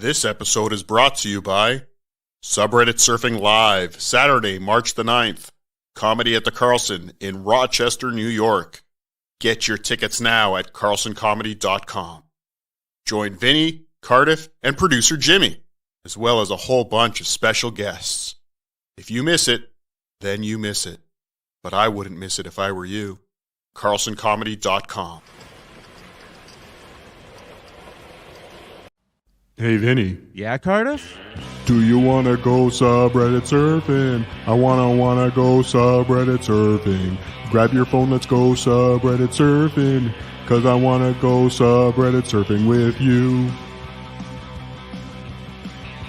This episode is brought to you by SubReddit Surfing Live, Saturday, March the 9th. Comedy at the Carlson in Rochester, New York. Get your tickets now at carlsoncomedy.com. Join Vinnie, Cardiff, and producer Jimmy, as well as a whole bunch of special guests. If you miss it, then you miss it. But I wouldn't miss it if I were you. carlsoncomedy.com. Hey, Vinny. Yeah, Cardiff? Do you want to go subreddit surfing? I wanna go subreddit surfing. Grab your phone, let's go subreddit surfing. 'Cause I wanna go subreddit surfing with you.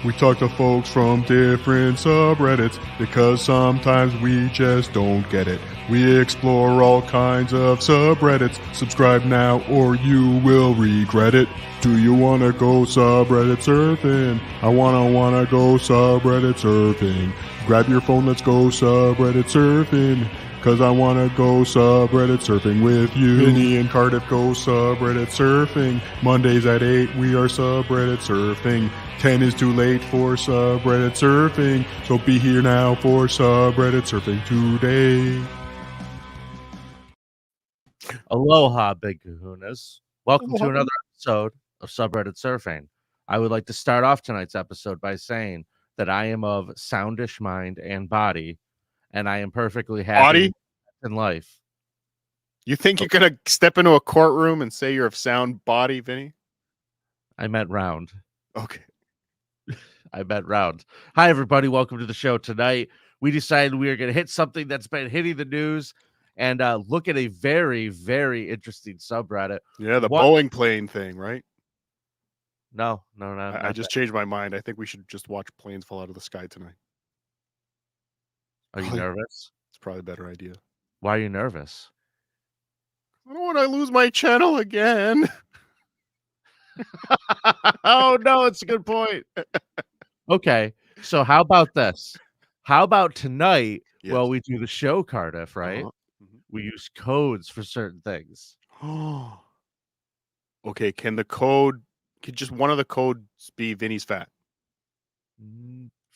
We talk to folks from different subreddits because sometimes we just don't get it. We explore all kinds of subreddits. Subscribe now or you will regret it. Do you want to go subreddit surfing? I wanna go subreddit surfing. Grab your phone, let's go subreddit surfing. 'Cause I wanna go subreddit surfing with you. Vinnie and Cardiff go subreddit surfing. Mondays at 8 we are subreddit surfing. 10 is too late for subreddit surfing. So be here now for subreddit surfing today. Aloha, big kahunas. Welcome to another episode of Subreddit Surfing. I would like to start off tonight's episode by saying that I am of soundish mind and body, and I am perfectly happy in life. You think you're going to step into a courtroom and say you're of sound body, Vinny? I meant round. Okay. I meant round. Hi, everybody. Welcome to the show tonight. We decided we are going to hit something that's been hitting the news and look at a very, very interesting subreddit. Yeah, the Boeing plane thing, right? No. I just changed my mind. I think we should just watch planes fall out of the sky tonight. Are you nervous? It's probably a better idea. Why are you nervous? I don't want to lose my channel again. Oh, no, it's a good point. Okay, so how about this? How about tonight, Yes. while we do the show, Cardiff, right? We use codes for certain things. Okay, could just one of the codes be Vinny's fat?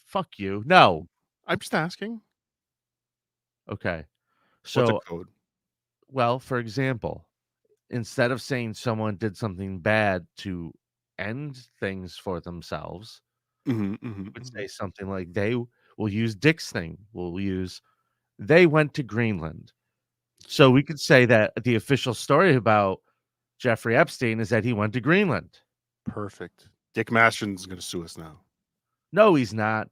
Fuck you. No. I'm just asking. Okay. What's So, a code? well, for example, instead of saying someone did something bad to end things for themselves, would say something like we'll use Dick's thing. We'll use they went to Greenland. So we could say that the official story about Jeffrey Epstein is that he went to Greenland. Perfect. Dick Masterson's going to sue us now. No, he's not.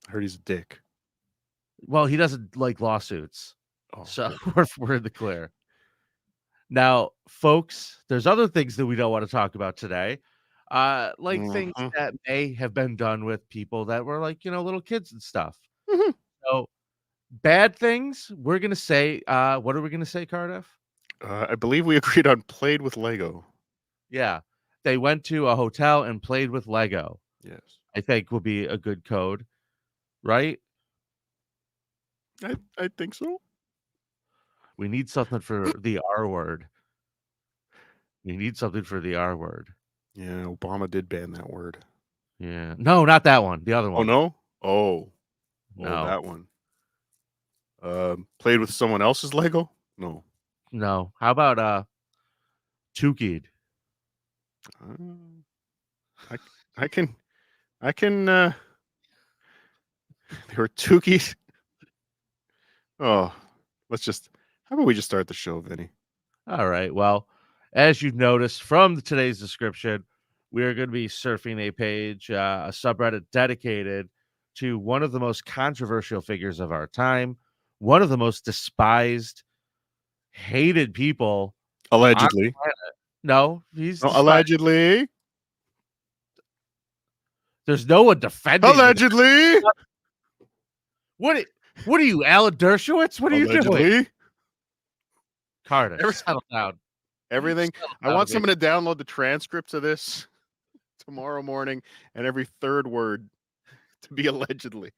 I heard he's a dick. Well, he doesn't like lawsuits. Oh, so we're in the clear. Now, folks, there's other things that we don't want to talk about today. Things that may have been done with people that were like, little kids and stuff. So bad things, we're going to say, what are we going to say, Cardiff? I believe we agreed on played with Lego. Yeah. They went to a hotel and played with Lego. Yes. I think will be a good code, right? I think so. We need something for the R word. We need something for the R word. Yeah, Obama did ban that word. Yeah. No, not that one. The other Oh, one. no? Oh. No. That one. Played with someone else's Lego? No. No. How about Tukeyed? I can there were Tukeyed. Oh, how about we just start the show, Vinny? All right. Well, as you've noticed from today's description, we are going to be surfing a page, a subreddit dedicated to one of the most controversial figures of our time, one of the most despised, hated people. Allegedly. No, he's allegedly. There's no one defending. Allegedly. What are you, Alan Dershowitz? What are you doing? Cardiff, settle down. Everything. I want someone to download the transcripts of this tomorrow morning and every third word to be allegedly.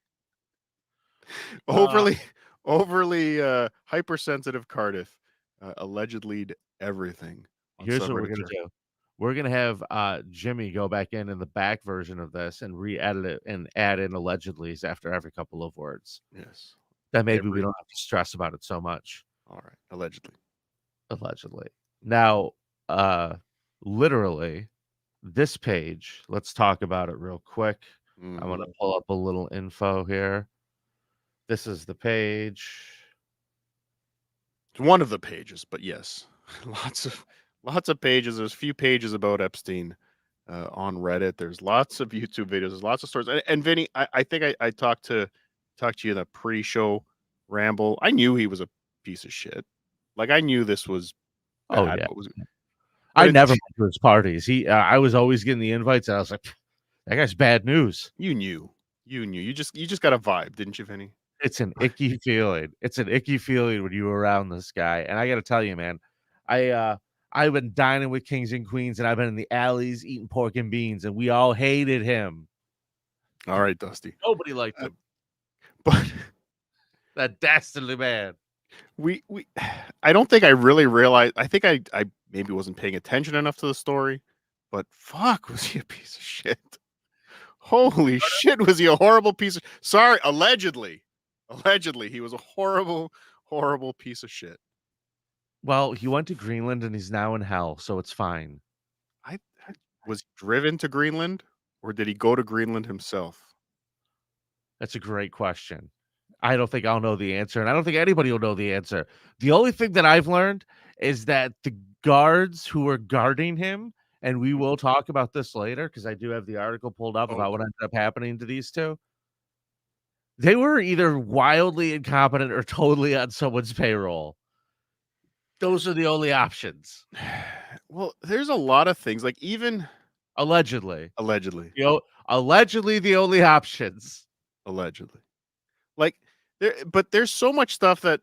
Overly hypersensitive Cardiff allegedly everything. Here's what we're going to do. we're gonna have Jimmy go back in the back version of this and re-edit it and add in allegedly's after every couple of words. Yes. That maybe we don't have to stress about it so much. All right. Allegedly. Now, literally, this page, let's talk about it real quick. I'm gonna pull up a little info here. This is the page. It's one of the pages, but yes, lots of pages. There's a few pages about Epstein on Reddit. There's lots of YouTube videos. There's lots of stories. And Vinny, I think I talked to you in a pre-show ramble. I knew he was a piece of shit. Like, I knew this was bad. Oh yeah. I never went to his parties. I was always getting the invites, and I was like, that guy's bad news. You knew. You just got a vibe, didn't you, Vinny? It's an icky feeling. It's an icky feeling when you were around this guy. And I got to tell you, man, I've been dining with kings and queens, and I've been in the alleys eating pork and beans, and we all hated him. All right, Dusty. Nobody liked him. But that dastardly man. I don't think I really realized. I think I maybe wasn't paying attention enough to the story, but fuck, was he a piece of shit? Holy shit, was he a horrible piece of... Sorry, allegedly, he was a horrible piece of shit. Well, he went to Greenland and he's now in hell, so it's fine. Was he driven to Greenland, or did he go to Greenland himself? That's a great question. I don't think I'll know the answer, and I don't think anybody will know the answer. The only thing that I've learned is that the guards who were guarding him, and we will talk about this later because I do have the article pulled up about what ended up happening to these two. They were either wildly incompetent or totally on someone's payroll. Those are the only options. Well, there's a lot of things, like even allegedly, allegedly the only options. Allegedly, like there's so much stuff that,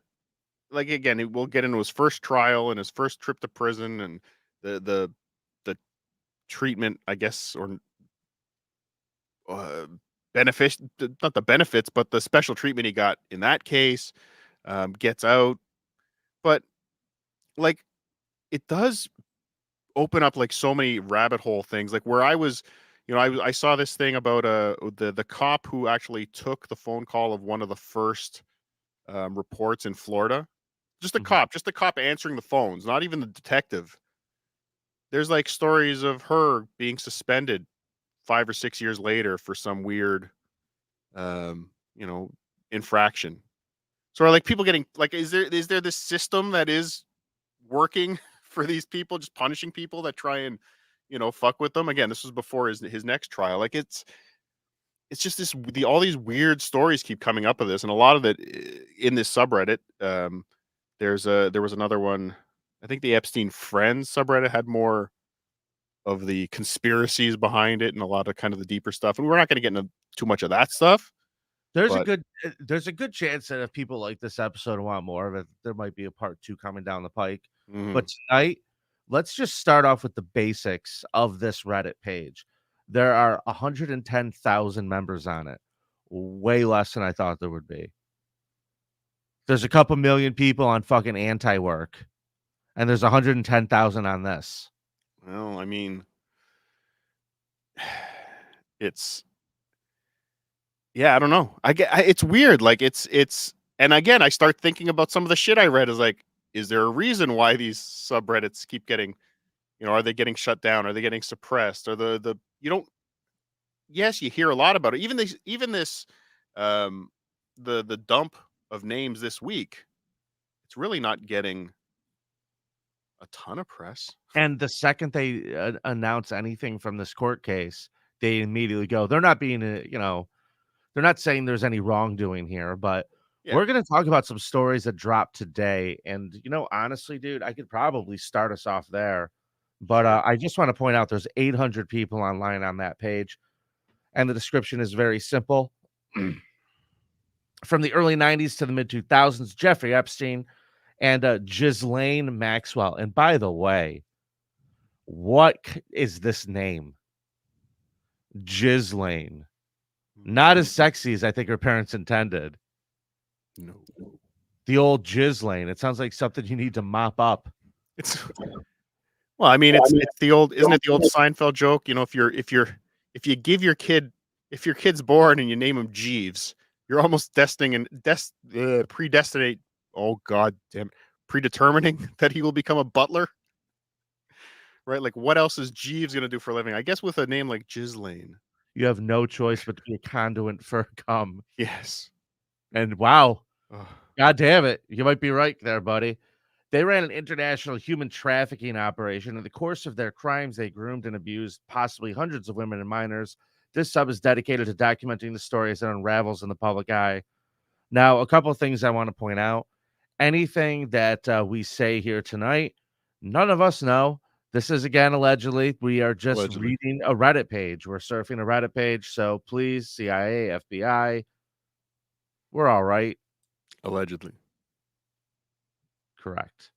like, again, we'll get into his first trial and his first trip to prison and the treatment, I guess, or benefits, not the benefits, but the special treatment he got in that case, gets out. But like, it does open up like so many rabbit hole things, like where I was, I saw this thing about the cop who actually took the phone call of one of the first reports in Florida. Just the cop answering the phones, not even the detective. There's like stories of her being suspended 5 or 6 years later for some weird, infraction. So are like people getting, like, is there this system that is working for these people, just punishing people that try and, fuck with them? Again, this was before his next trial. Like, it's just all these weird stories keep coming up of this, and a lot of it in this subreddit. There was another one. I think the Epstein Friends subreddit had more of the conspiracies behind it and a lot of kind of the deeper stuff. And we're not going to get into too much of that stuff. There's a good chance that if people like this episode and want more of it, there might be a part 2 coming down the pike. But tonight, let's just start off with the basics of this Reddit page. There are 110,000 members on it. Way less than I thought there would be. There's a couple million people on fucking anti-work. And there's 110,000 on this. Well, I mean, it's... Yeah, I don't know. It's weird. Like, it's, and again, I start thinking about some of the shit I read is like, is there a reason why these subreddits keep getting, are they getting shut down? Are they getting suppressed? Or yes, you hear a lot about it. Even this, the dump of names this week, it's really not getting a ton of press. And the second they announce anything from this court case, they immediately go, they're not being, they're not saying there's any wrongdoing here, but we're going to talk about some stories that dropped today. And, honestly, dude, I could probably start us off there. But I just want to point out there's 800 people online on that page. And the description is very simple. From the early 90s to the mid 2000s, Jeffrey Epstein and Ghislaine Maxwell. And by the way, what is this name? Ghislaine. Not as sexy as I think her parents intended. No. The old Ghislaine. It sounds like something you need to mop up. Well, I mean, it's the old, isn't it the old Seinfeld joke? You know, if you give your kid, if your kid's born and you name him Jeeves, you're almost predestinate. Oh God damn, predetermining that he will become a butler, right? Like, what else is Jeeves gonna do for a living? I guess with a name like Ghislaine. You have no choice but to be a conduit for cum. Yes. And wow, Ugh. God damn it, you might be right there, buddy. They ran an international human trafficking operation. In the course of their crimes, they groomed and abused possibly hundreds of women and minors. This sub is dedicated to documenting the stories that unravels in the public eye. Now, a couple of things I want to point out. Anything that we say here tonight, none of us know. This is, again, allegedly. We are just Allegedly. reading a Reddit page. We're surfing a Reddit page. So please, CIA, FBI, we're all right. Allegedly. Correct.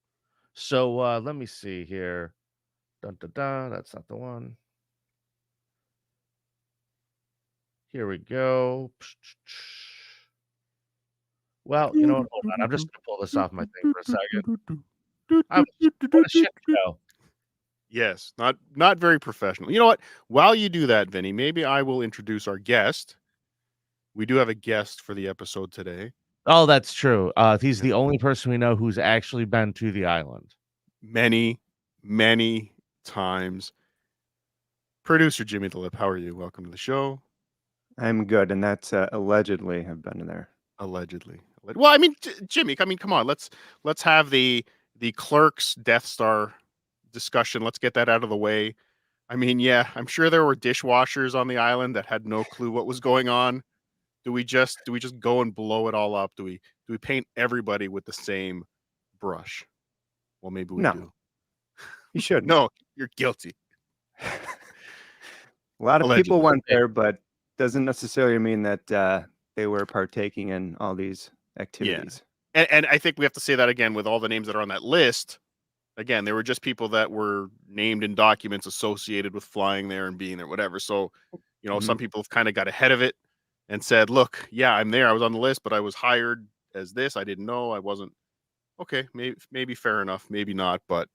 So let me see here. Dun, dun, dun. That's not the one. Here we go. Well, you know what? Hold on. I'm just going to pull this off my thing for a second. What a shit show. Yes, not very professional. You know what? While you do that, Vinny, maybe I will introduce our guest. We do have a guest for the episode today. Oh, that's true. He's the only person we know who's actually been to the island. Many, many times. Producer Jimmy the Lip, how are you? Welcome to the show. I'm good, and that's allegedly have been there. Allegedly. Well, I mean, Jimmy, I mean, come on. Let's have the Clerks Death Star discussion. Let's get that out of the way. I mean, yeah, I'm sure there were dishwashers on the island that had no clue what was going on. Do we just go and blow it all up? Do we paint everybody with the same brush? Well, maybe we do. You shouldn't. No, you're guilty. A lot of Allegedly. people went there, but doesn't necessarily mean that they were partaking in all these activities. And I think we have to say that again with all the names that are on that list. Again, they were just people that were named in documents associated with flying there and being there, whatever. So, you know, some people have kind of got ahead of it and said, look, yeah, I'm there. I was on the list, but I was hired as this. I didn't know. I wasn't. Okay, maybe fair enough. Maybe not. But,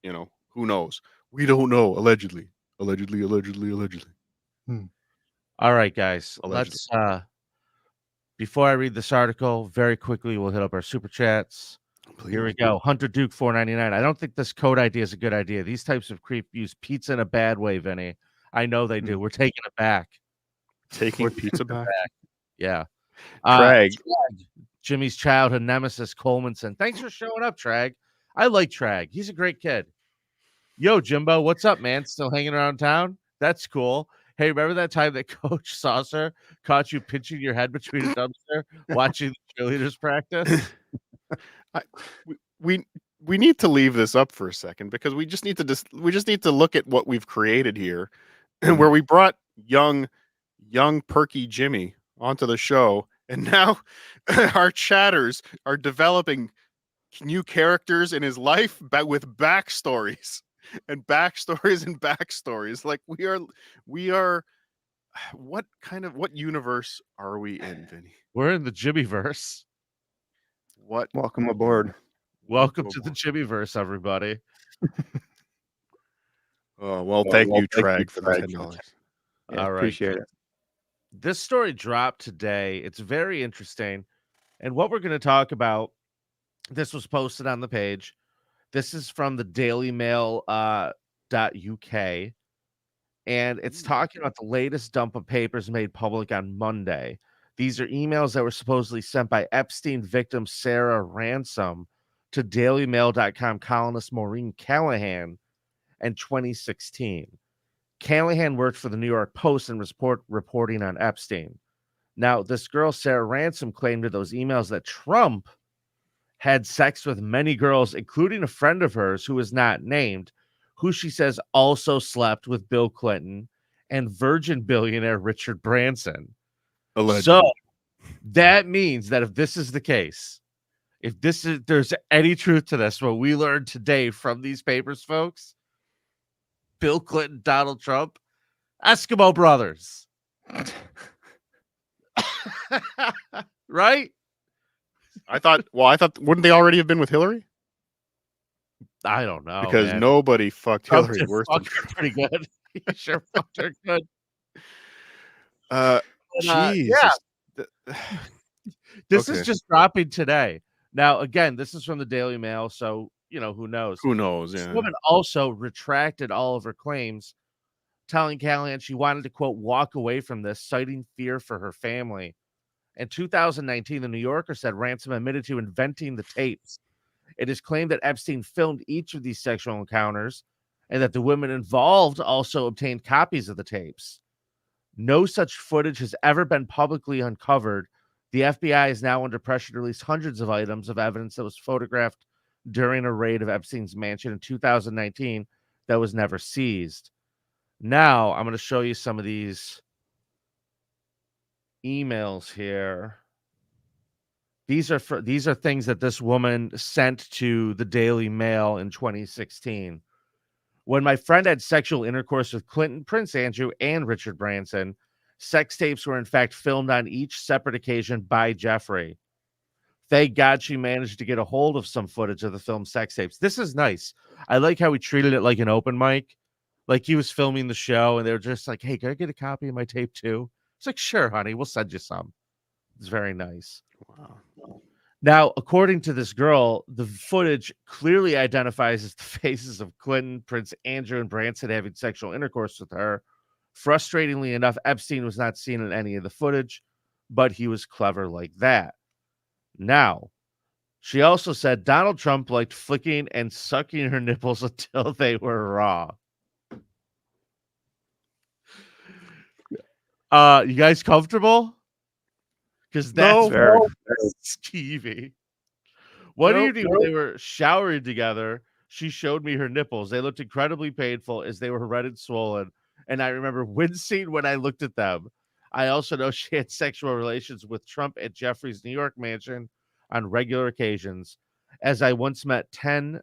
you know, who knows? We don't know. Allegedly. All right, guys. Allegedly. Let's before I read this article, very quickly we'll hit up our super chats. Please. Here we go. Hunter Duke 499. I don't think this code idea is a good idea. These types of creep use pizza in a bad way, Vinny. I know they do. We're taking it back. Taking pizza back. Yeah. Craig. Jimmy's childhood nemesis, Colemanson. Thanks for showing up, Trag. I like Trag. He's a great kid. Yo, Jimbo, what's up, man? Still hanging around town? That's cool. Hey, remember that time that Coach Saucer caught you pinching your head between a dumpster watching the cheerleaders practice? We need to leave this up for a second because we just need to look at what we've created here, where we brought young perky Jimmy onto the show, and now our chatters are developing new characters in his life, but with backstories. And backstories. Like we are. What universe are we in, Vinny? We're in the Jimmyverse. What? Welcome aboard. Welcome to the Jimmyverse, everybody. Oh well, thank you, Trag, for the $10. Yeah, all right, appreciate it. This story dropped today. It's very interesting, and what we're going to talk about. This was posted on the page. This is from the Daily Mail .uk, and it's talking about the latest dump of papers made public on Monday. These are emails that were supposedly sent by Epstein victim Sarah Ransom to DailyMail.com columnist Maureen Callahan in 2016. Callahan worked for the New York Post and was reporting on Epstein. Now, this girl, Sarah Ransom, claimed in those emails that Trump had sex with many girls, including a friend of hers who was not named, who she says also slept with Bill Clinton and Virgin billionaire Richard Branson. Allegedly. So that means that if this is the case, there's any truth to this, what we learned today from these papers, folks, Bill Clinton, Donald Trump, Eskimo brothers. Right? I thought, wouldn't they already have been with Hillary? I don't know, because man. nobody fucked Trump Hillary did worse than fuck her Trump. pretty good. He sure fucked her good. But, yeah, Jesus. this is Okay. just dropping today. Now, again, this is from the Daily Mail, so, who knows? Who knows? This Yeah. woman also retracted all of her claims, telling Callahan she wanted to, quote, walk away from this, citing fear for her family. In 2019, the New Yorker said Ransom admitted to inventing the tapes. It is claimed that Epstein filmed each of these sexual encounters and that the women involved also obtained copies of the tapes. No such footage has ever been publicly uncovered. The FBI is now under pressure to release hundreds of items of evidence that was photographed during a raid of Epstein's mansion in 2019 that was never seized. Now, I'm going to show you some of these emails here. These are things that this woman sent to the Daily Mail in 2016. When my friend had sexual intercourse with Clinton, Prince Andrew, and Richard Branson, sex tapes were in fact filmed on each separate occasion by Jeffrey. Thank God she managed to get a hold of some footage of the filmed sex tapes. This is nice. I like how he treated it like an open mic. Like he was filming the show and they were just like, hey, can I get a copy of my tape too? It's like, sure, honey, we'll send you some. It's very nice. Wow. Now, according to this girl, the footage clearly identifies as the faces of Clinton, Prince Andrew, and Branson having sexual intercourse with her. Frustratingly enough, Epstein was not seen in any of the footage, but he was clever like that. Now, she also said Donald Trump liked flicking and sucking her nipples until they were raw. You guys comfortable? Because that's Very. skeevy. One evening when they were showering together, she showed me her nipples. They looked incredibly painful as they were red and swollen, and I remember wincing when I looked at them. I also know she had sexual relations with Trump at Jeffrey's New York mansion on regular occasions, as I once met 10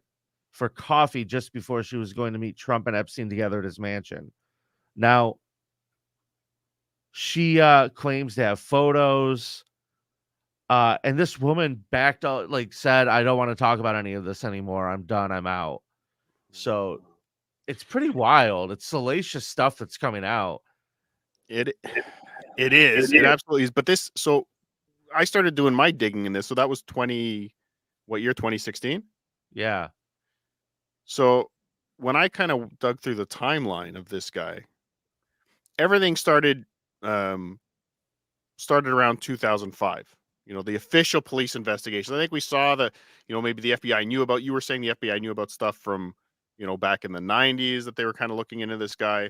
for coffee just before she was going to meet Trump and Epstein together at his mansion. Now, she claims to have photos. And this woman backed out, said, I don't want to talk about any of this anymore. I'm done. I'm out. So it's pretty wild. It's salacious stuff that's coming out. It is. It absolutely is. But so I started doing my digging in this. So that was what year? 2016? Yeah. So when I kind of dug through the timeline of this guy, everything started around 2005. The official police investigation. I think we saw maybe the FBI knew about, you were saying the FBI knew about stuff from, back in the 90s that they were kind of looking into this guy.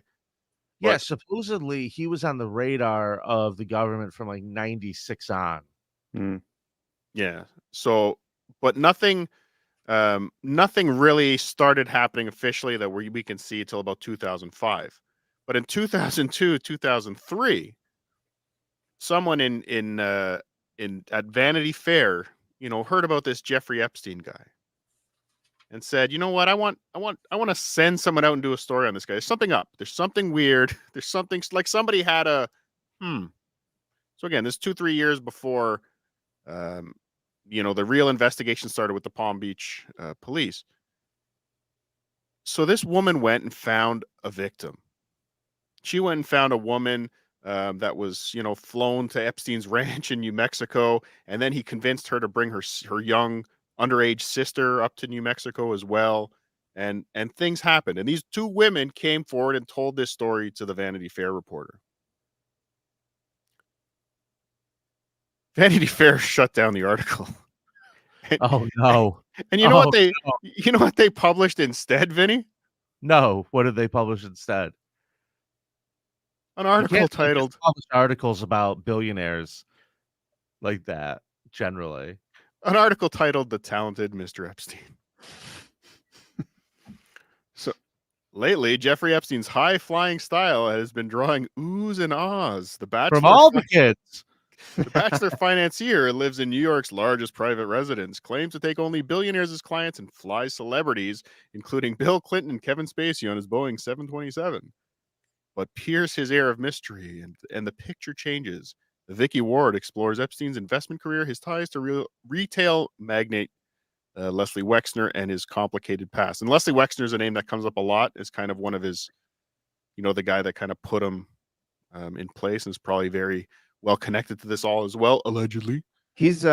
Yeah, supposedly he was on the radar of the government from 96 on. Yeah. So, but nothing really started happening officially that we can see until about 2005. But in 2002, 2003, someone at Vanity Fair, heard about this Jeffrey Epstein guy and said, you know what, I want to send someone out and do a story on this guy. There's something up. There's something weird. There's something like somebody had So again, this 2-3 years before, the real investigation started with the Palm Beach police. So this woman went and found a victim. She went and found a woman that was, flown to Epstein's ranch in New Mexico, and then he convinced her to bring her young underage sister up to New Mexico as well, and things happened. And these two women came forward and told this story to the Vanity Fair reporter. Vanity Fair shut down the article. Oh no! And you know what they published instead, Vinny? No, what did they publish instead? An article titled publish articles about billionaires like that, generally. An article titled "The Talented Mr. Epstein." So lately, Jeffrey Epstein's high-flying style has been drawing oohs and ahs. From all the kids. The bachelor financier lives in New York's largest private residence, claims to take only billionaires as clients and flies celebrities, including Bill Clinton and Kevin Spacey, on his Boeing 727. But pierce his air of mystery, and the picture changes. Vicky Ward explores Epstein's investment career, his ties to retail magnate Leslie Wexner and his complicated past. And Leslie Wexner is a name that comes up a lot. Is kind of one of his, the guy that kind of put him in place, and is probably very well connected to this all as well, allegedly. He's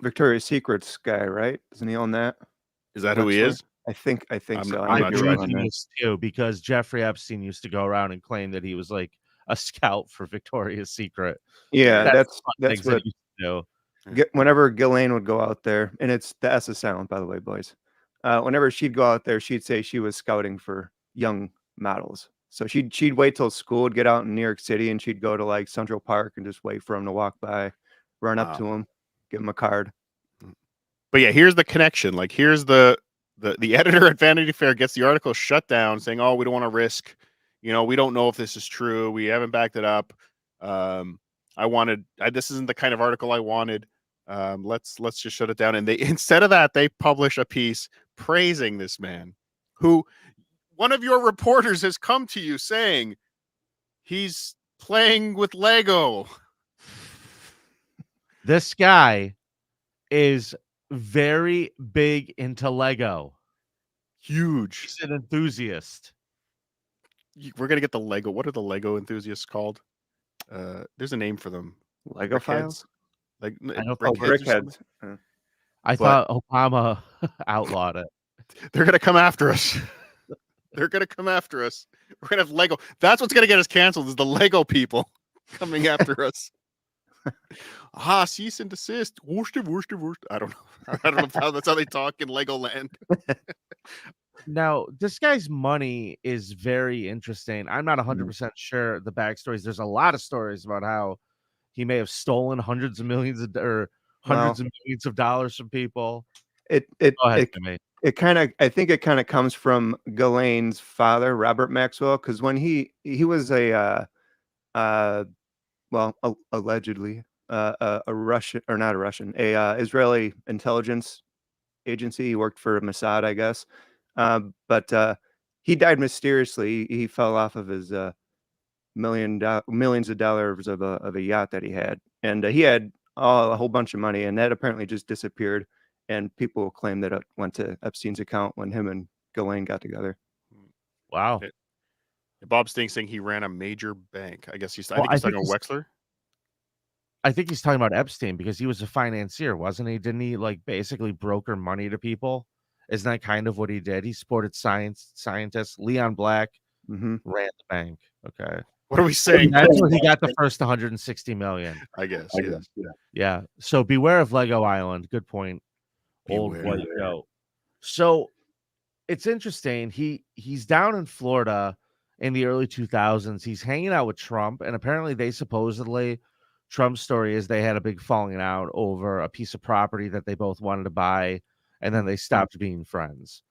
Victoria's Secret's guy, right? Doesn't he own that? Is that who he is? I think so. I'm not sure. He is too, because Jeffrey Epstein used to go around and claim that he was like a scout for Victoria's Secret. Yeah, that's what he used to do. Whenever Ghislaine would go out there, and it's the S is silent, by the way, boys. Whenever she'd go out there, she'd say she was scouting for young models. So she'd wait till school would get out in New York City, and she'd go to like Central Park and just wait for him to walk by, run up to him, give him a card. But yeah, here's the connection. Like, here's the editor at Vanity Fair gets the article shut down, saying, "Oh, we don't want to risk. We don't know if this is true. We haven't backed it up. This isn't the kind of article I wanted. Let's just shut it down." And they, instead of that, they publish a piece praising this man, who one of your reporters has come to you saying he's playing with Lego. This guy is very big into Lego. Huge. He's an enthusiast. We're gonna get the Lego. What are the Lego enthusiasts called? There's a name for them. Lego files? Like brickheads. I thought Obama outlawed it. They're gonna come after us. They're gonna come after us. We're gonna have Lego. That's what's gonna get us canceled, is the Lego people coming after us. Cease and desist. Whoosh. I don't know. I don't know how that's how they talk in Legoland. Now, this guy's money is very interesting. I'm not 100% sure the backstories. There's a lot of stories about how he may have stolen hundreds of millions of dollars from people. I think it kind of comes from Ghislaine's father, Robert Maxwell, because when he was allegedly a Russian, or not a Russian, Israeli intelligence agency. He worked for Mossad, I guess. But he died mysteriously. He fell off of his millions of dollars of a yacht that he had, and he had a whole bunch of money, and that apparently just disappeared. And people claim that it went to Epstein's account when him and Ghislaine got together. Wow. Bob Sting's saying he ran a major bank. I guess I think he's talking about Wexler. I think he's talking about Epstein, because he was a financier, wasn't he? Didn't he like basically broker money to people? Isn't that kind of what he did? He supported scientists. Leon Black ran the bank. Okay. What are we saying? That's where he got the first 160 million. I guess. Yeah. So beware of Lego Island. Good point. Old white goat. So it's interesting. He's down in Florida in the early 2000s. He's hanging out with Trump, and apparently Trump's story is they had a big falling out over a piece of property that they both wanted to buy, and then they stopped being friends.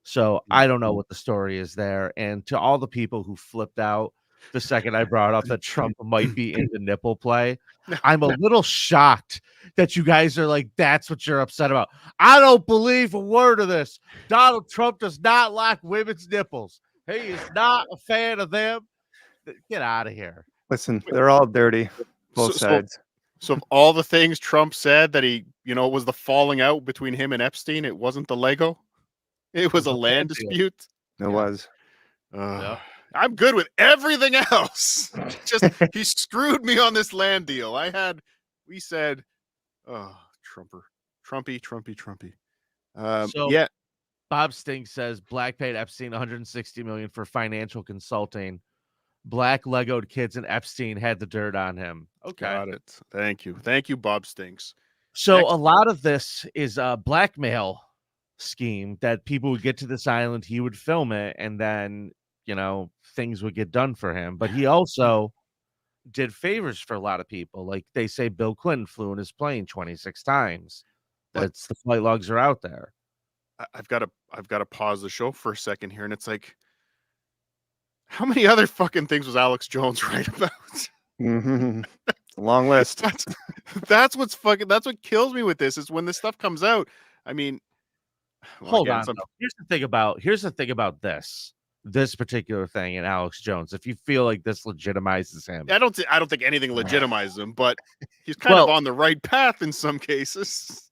So I don't know what the story is there. And to all the people who flipped out the second I brought up that Trump might be into nipple play, I'm a little shocked that you guys are like, that's what you're upset about. I don't believe a word of this. Donald Trump does not like women's nipples. He is not a fan of them. Get out of here. Listen, they're all dirty. Both sides. So of all the things Trump said that he, was the falling out between him and Epstein, it wasn't the Lego. It was a land dispute. It was. I'm good with everything else. Just he screwed me on this land deal. We said, Trumpy. Yeah. Bob Sting says Black paid Epstein $160 million for financial consulting. Black Legoed kids and Epstein had the dirt on him. Okay. Got it. Thank you, Bob Stinks. So a lot of this is a blackmail scheme that people would get to this island, he would film it, and then, things would get done for him. But he also did favors for a lot of people. Like they say Bill Clinton flew in his plane 26 times. The flight logs are out there. I've got to pause the show for a second here, and it's like, how many other fucking things was Alex Jones right about? It's a long list. That's what kills me with this, is when this stuff comes out. I mean, hold on. Here's the thing about this particular thing and Alex Jones. If you feel like this legitimizes him, I don't think anything legitimizes him, but he's kind of on the right path in some cases.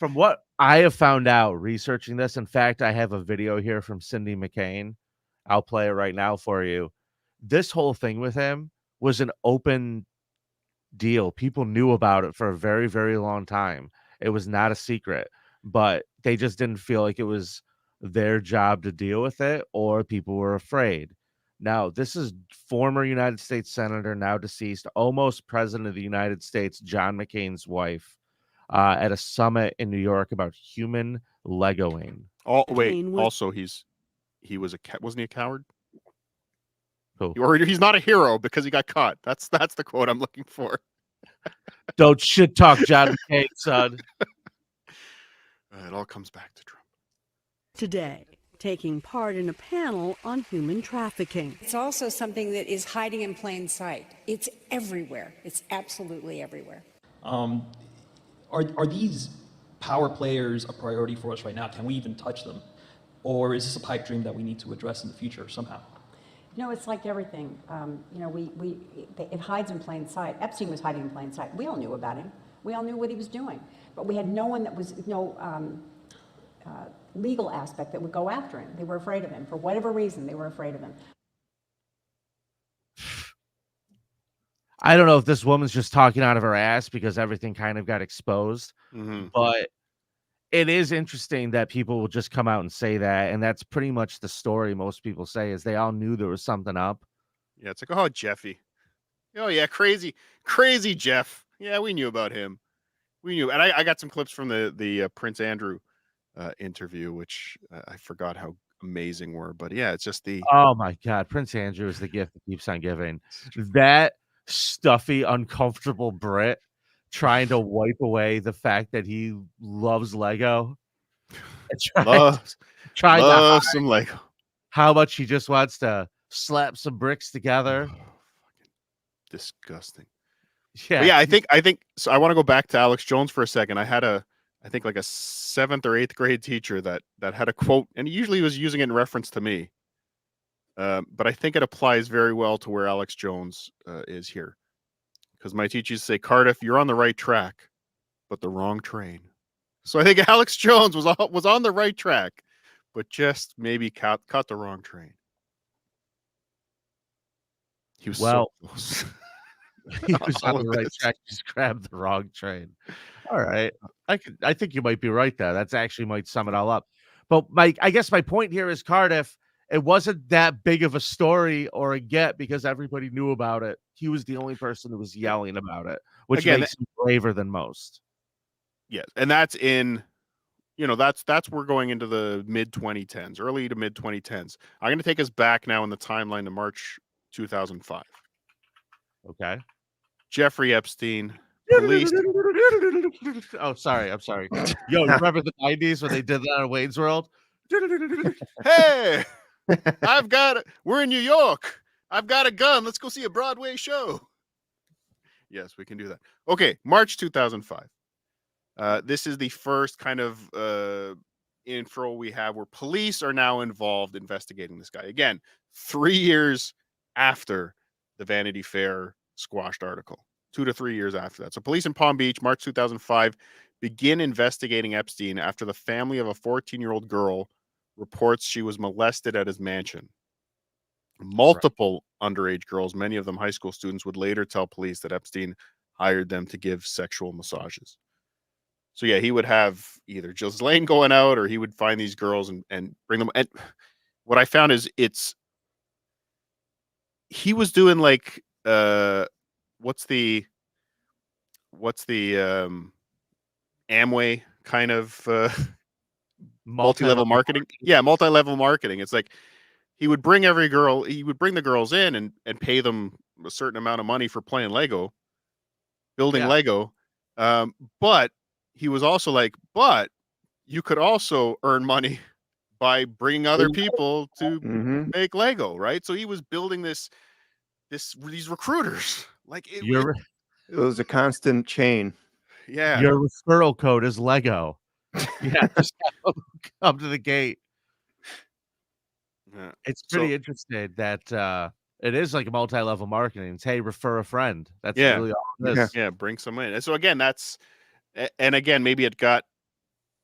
From what I have found out researching this, in fact, I have a video here from Cindy McCain. I'll play it right now for you. This whole thing with him was an open deal. People knew about it for a very, very long time. It was not a secret, but they just didn't feel like it was their job to deal with it, or people were afraid. Now, this is former United States Senator, now deceased, almost President of the United States, John McCain's wife, at a summit in New York about human Legoing. Oh, wait. Also, he was wasn't he a coward? Who? Or he's not a hero because he got caught. That's the quote I'm looking for. Don't shit talk John McCain, son. It all comes back to Trump. Today, taking part in a panel on human trafficking. It's also something that is hiding in plain sight. It's everywhere. It's absolutely everywhere. Are these power players a priority for us right now? Can we even touch them? Or is this a pipe dream that we need to address in the future somehow? You know, it's like everything. It hides in plain sight. Epstein was hiding in plain sight. We all knew about him. We all knew what he was doing. But we had no one that was, legal aspect that would go after him. They were afraid of him. For whatever reason, they were afraid of him. I don't know if this woman's just talking out of her ass because everything kind of got exposed, but it is interesting that people will just come out and say that, and that's pretty much the story most people say, is they all knew there was something up. Yeah, it's like, oh, Jeffy. Oh, yeah, crazy Jeff. Yeah, we knew about him. We knew. And I got some clips from the Prince Andrew interview, which I forgot how amazing were. But yeah, it's just the... Oh, my God. Prince Andrew is the gift that keeps on giving. That stuffy, uncomfortable Brit trying to wipe away the fact that he loves Lego. Loves some Lego. How much he just wants to slap some bricks together. Disgusting. Yeah. But yeah, I think so. I want to go back to Alex Jones for a second. I had I think like a 7th or 8th grade teacher that had a quote, and he usually was using it in reference to me. But I think it applies very well to where Alex Jones is here. Because my teacher used to say, Cardiff, you're on the right track, but the wrong train. So I think Alex Jones was on the right track, but just maybe caught the wrong train. He was so close. He was on the right track, just grabbed the wrong train. All right. I think you might be right there. That's actually might sum it all up. But I guess my point here is Cardiff, it wasn't that big of a story or a get because everybody knew about it. He was the only person who was yelling about it, which makes him braver than most. Yes. And that's in, that's we're going into the mid 2010s, early to mid 2010s. I'm going to take us back now in the timeline to March 2005. Okay. Jeffrey Epstein. Police. Oh, sorry. I'm sorry. Yo, you remember the 90s when they did that on Wayne's World? Hey, we're in New York. I've got a gun. Let's go see a Broadway show. Yes, we can do that. Okay, March 2005. This is the first kind of intro we have where police are now involved investigating this guy. Again, 3 years after the Vanity Fair squashed article. 2 to 3 years after that. So police in Palm Beach, March 2005, begin investigating Epstein after the family of a 14-year-old girl reports she was molested at his mansion. Multiple underage girls, many of them high school students, would later tell police that Epstein hired them to give sexual massages. So yeah, he would have either Ghislaine going out or he would find these girls and bring them. And what I found is he was doing like what's the Amway kind of multi-level marketing? Yeah, multi-level marketing. It's like he would bring the girls in and pay them a certain amount of money for playing Lego, building Lego. But he was also like, but you could also earn money by bringing other people to make Lego, right? So he was building these recruiters. Like it was a constant chain. Yeah. Your referral code is Lego. Yeah, just come to the gate. Yeah. It's pretty interesting that it is like a multi-level marketing. It's, hey, refer a friend. That's really all it is. Yeah, bring someone in. And so again, maybe it got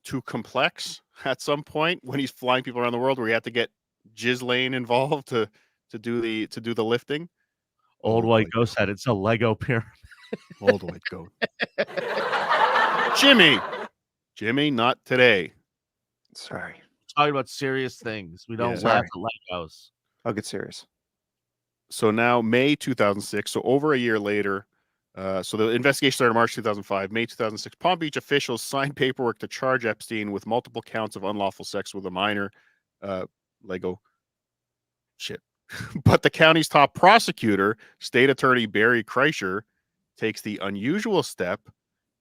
too complex at some point when he's flying people around the world, where he had to get Ghislaine involved to do the lifting. Old White Ghost said it's a Lego pyramid. Old White Ghost. Jimmy, not today. Sorry. Talking about serious things. We don't Yeah. laugh at Legos. I'll get serious. So now May 2006, so over a year later, so the investigation started March 2005. May 2006, Palm Beach officials signed paperwork to charge Epstein with multiple counts of unlawful sex with a minor. Lego shit. But the county's top prosecutor, State Attorney Barry Kreischer, takes the unusual step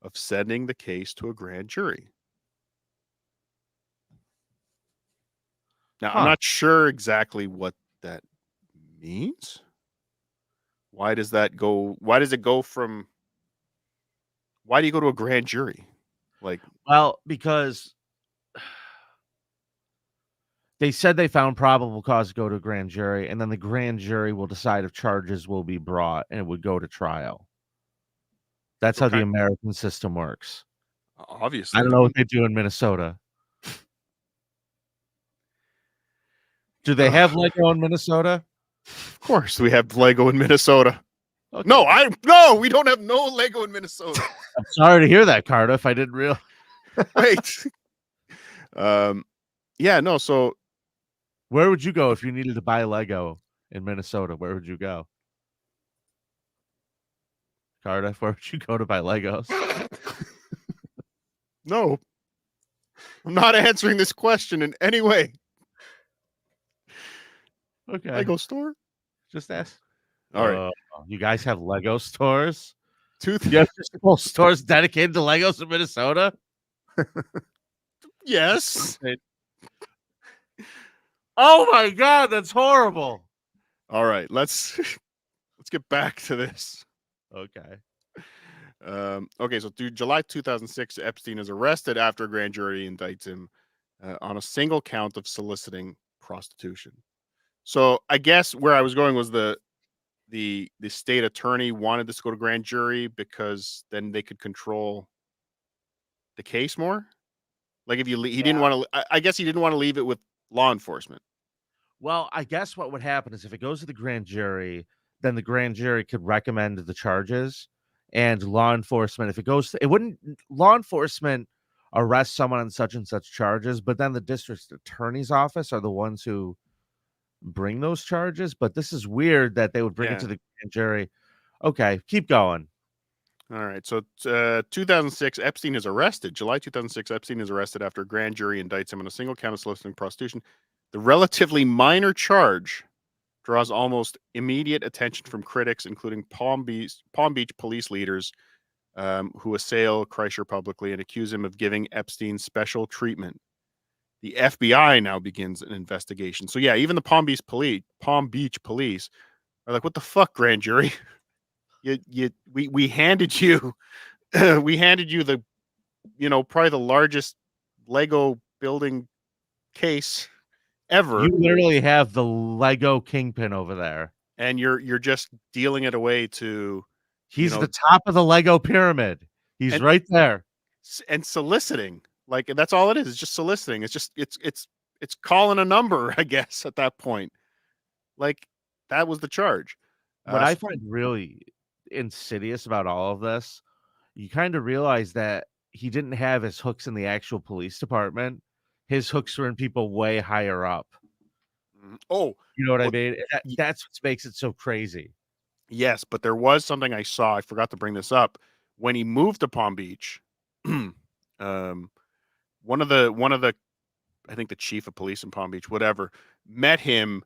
of sending the case to a grand jury. Now, I'm not sure exactly what that means. Why does it go from, why do you go to a grand jury? Like, well, because they said they found probable cause to go to a grand jury, and then the grand jury will decide if charges will be brought, and it would go to trial. That's how the American system works. Obviously. I don't know what they do in Minnesota. Do they have Lego in Minnesota? Of course, we have Lego in Minnesota. Okay. No, we don't have no Lego in Minnesota. I'm sorry to hear that, Cardiff. I didn't realize. Wait. Yeah, no, so where would you go if you needed to buy Lego in Minnesota? Where would you go? Cardiff, where would you go to buy Legos? No. I'm not answering this question in any way. Okay. Lego store? Just ask. All right. You guys have Lego stores? You have whole stores dedicated to Legos in Minnesota? Yes. Oh my God, that's horrible. All right, let's get back to this. Okay. Okay, so July 2006, Epstein is arrested after a grand jury indicts him on a single count of soliciting prostitution. So I guess where I was going was the state attorney wanted this to go to grand jury because then they could control the case more. Like if he didn't want to, I guess he didn't want to leave it with law enforcement. Well, I guess what would happen is if it goes to the grand jury, then the grand jury could recommend the charges, and law enforcement, if it goes to, it wouldn't, law enforcement arrest someone on such and such charges, but then the district attorney's office are the ones who bring those charges. But this is weird that they would bring it to the grand jury. Okay, keep going. All right. So 2006, Epstein is arrested. July 2006, Epstein is arrested after a grand jury indicts him on a single count of soliciting prostitution. The relatively minor charge draws almost immediate attention from critics, including Palm Beach police leaders who assail Kreischer publicly and accuse him of giving Epstein special treatment. The FBI now begins an investigation. So yeah, even the Palm Beach police are like, "What the fuck, grand jury? We handed you the, probably the largest Lego building case ever. You literally have the Lego kingpin over there, and you're just dealing it away to." He's the top of the Lego pyramid. He's right there, and soliciting. Like, that's all it is. It's just soliciting. It's just it's calling a number, I guess, at that point. Like, that was the charge. What I find really insidious about all of this, you kind of realize that he didn't have his hooks in the actual police department. His hooks were in people way higher up. Oh, you know what I mean? That's what makes it so crazy. Yes, but there was something I saw. I forgot to bring this up. When he moved to Palm Beach, one of the I think the chief of police in Palm Beach, whatever, met him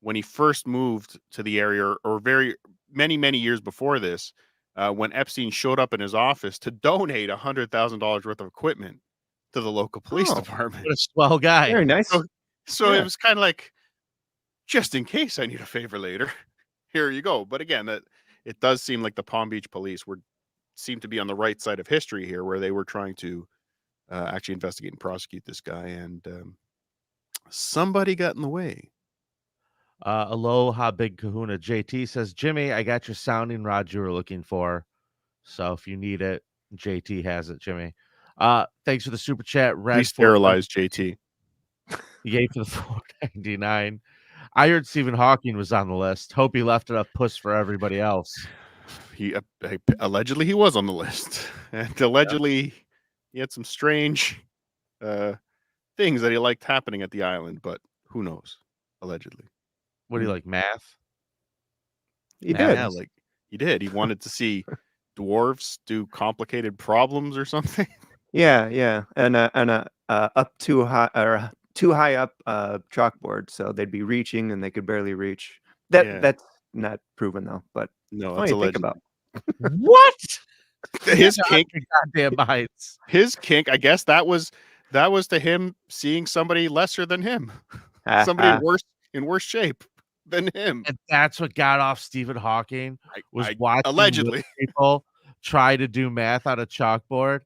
when he first moved to the area, or very many years before this, when Epstein showed up in his office to donate $100,000 worth of equipment to the local police department. What a swell guy. Very nice. So it was kind of like, just in case I need a favor later, here you go. But again, that it does seem like the Palm Beach police seem to be on the right side of history here, where they were trying to actually investigate and prosecute this guy, and somebody got in the way. Aloha, Big Kahuna. JT says, Jimmy, I got your sounding rod you were looking for. So if you need it, JT has it, Jimmy. Thanks for the super chat. Red Please sterilize JT. He gave for the $4.99. I heard Stephen Hawking was on the list. Hope he left enough puss for everybody else. He allegedly he was on the list, and allegedly he had some strange things that he liked happening at the island, but who knows? Allegedly. What do you like, math? He Math? did. Yeah, like he did. He wanted to see dwarves do complicated problems or something. Yeah, and a up too high or too high up chalkboard, so they'd be reaching and they could barely reach. Yeah. That's not proven though, but No, funny that's to think alleged. about. What? His kink, Goddamn bites. his kink. I guess that was to him seeing somebody lesser than him, somebody in worse shape than him. And that's what got off Stephen Hawking was watching allegedly people try to do math on a chalkboard.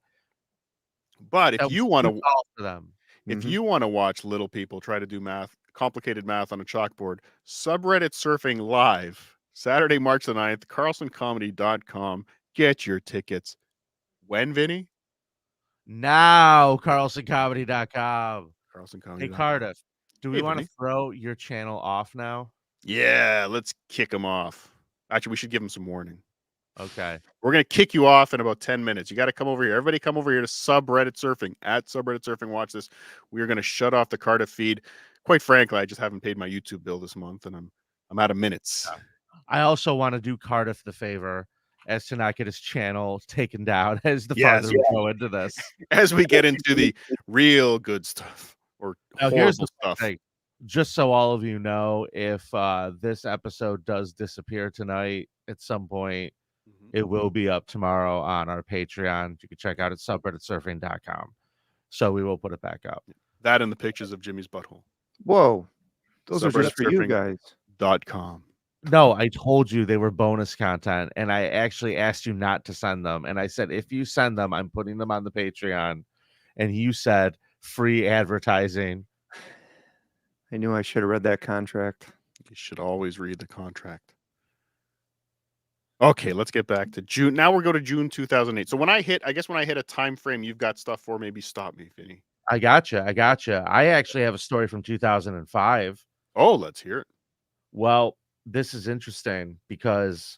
But if you want to for them, if you want to watch little people try to do complicated math on a chalkboard, subreddit surfing live Saturday, March the 9th, carlsoncomedy.com. Get your tickets. When, Vinny? now carlsoncomedy.com. carlsoncomedy.com. Hey, Cardiff, do we want to Vinny. throw your channel off now? Yeah, let's kick him off. Actually, we should give him some warning. Okay. We're going to kick you off in about 10 minutes. You got to come over here. Everybody come over here to subreddit surfing, at subreddit surfing. Watch this. We are going to shut off the Cardiff feed. Quite frankly, I just haven't paid my YouTube bill this month, and I'm out of minutes. I also want to do Cardiff the favor as to not get his channel taken down as the farther we go into this. As we get into the real good stuff or Now, horrible here's the stuff. thing. Just so all of you know, if this episode does disappear tonight at some point, it will be up tomorrow on our Patreon. You can check out at subredditsurfing.com. So we will put it back up. That and the pictures of Jimmy's butthole. Whoa. Those are just for you guys. .com. No, I told you they were bonus content, and I actually asked you not to send them. And I said, if you send them, I'm putting them on the Patreon. And you said free advertising. I knew I should have read that contract. You should always read the contract. Okay, let's get back to June. Now we'll go to June 2008. So when I hit a time frame you've got stuff for, maybe stop me, Vinny. I gotcha. I actually have a story from 2005. Oh, let's hear it. Well, this is interesting because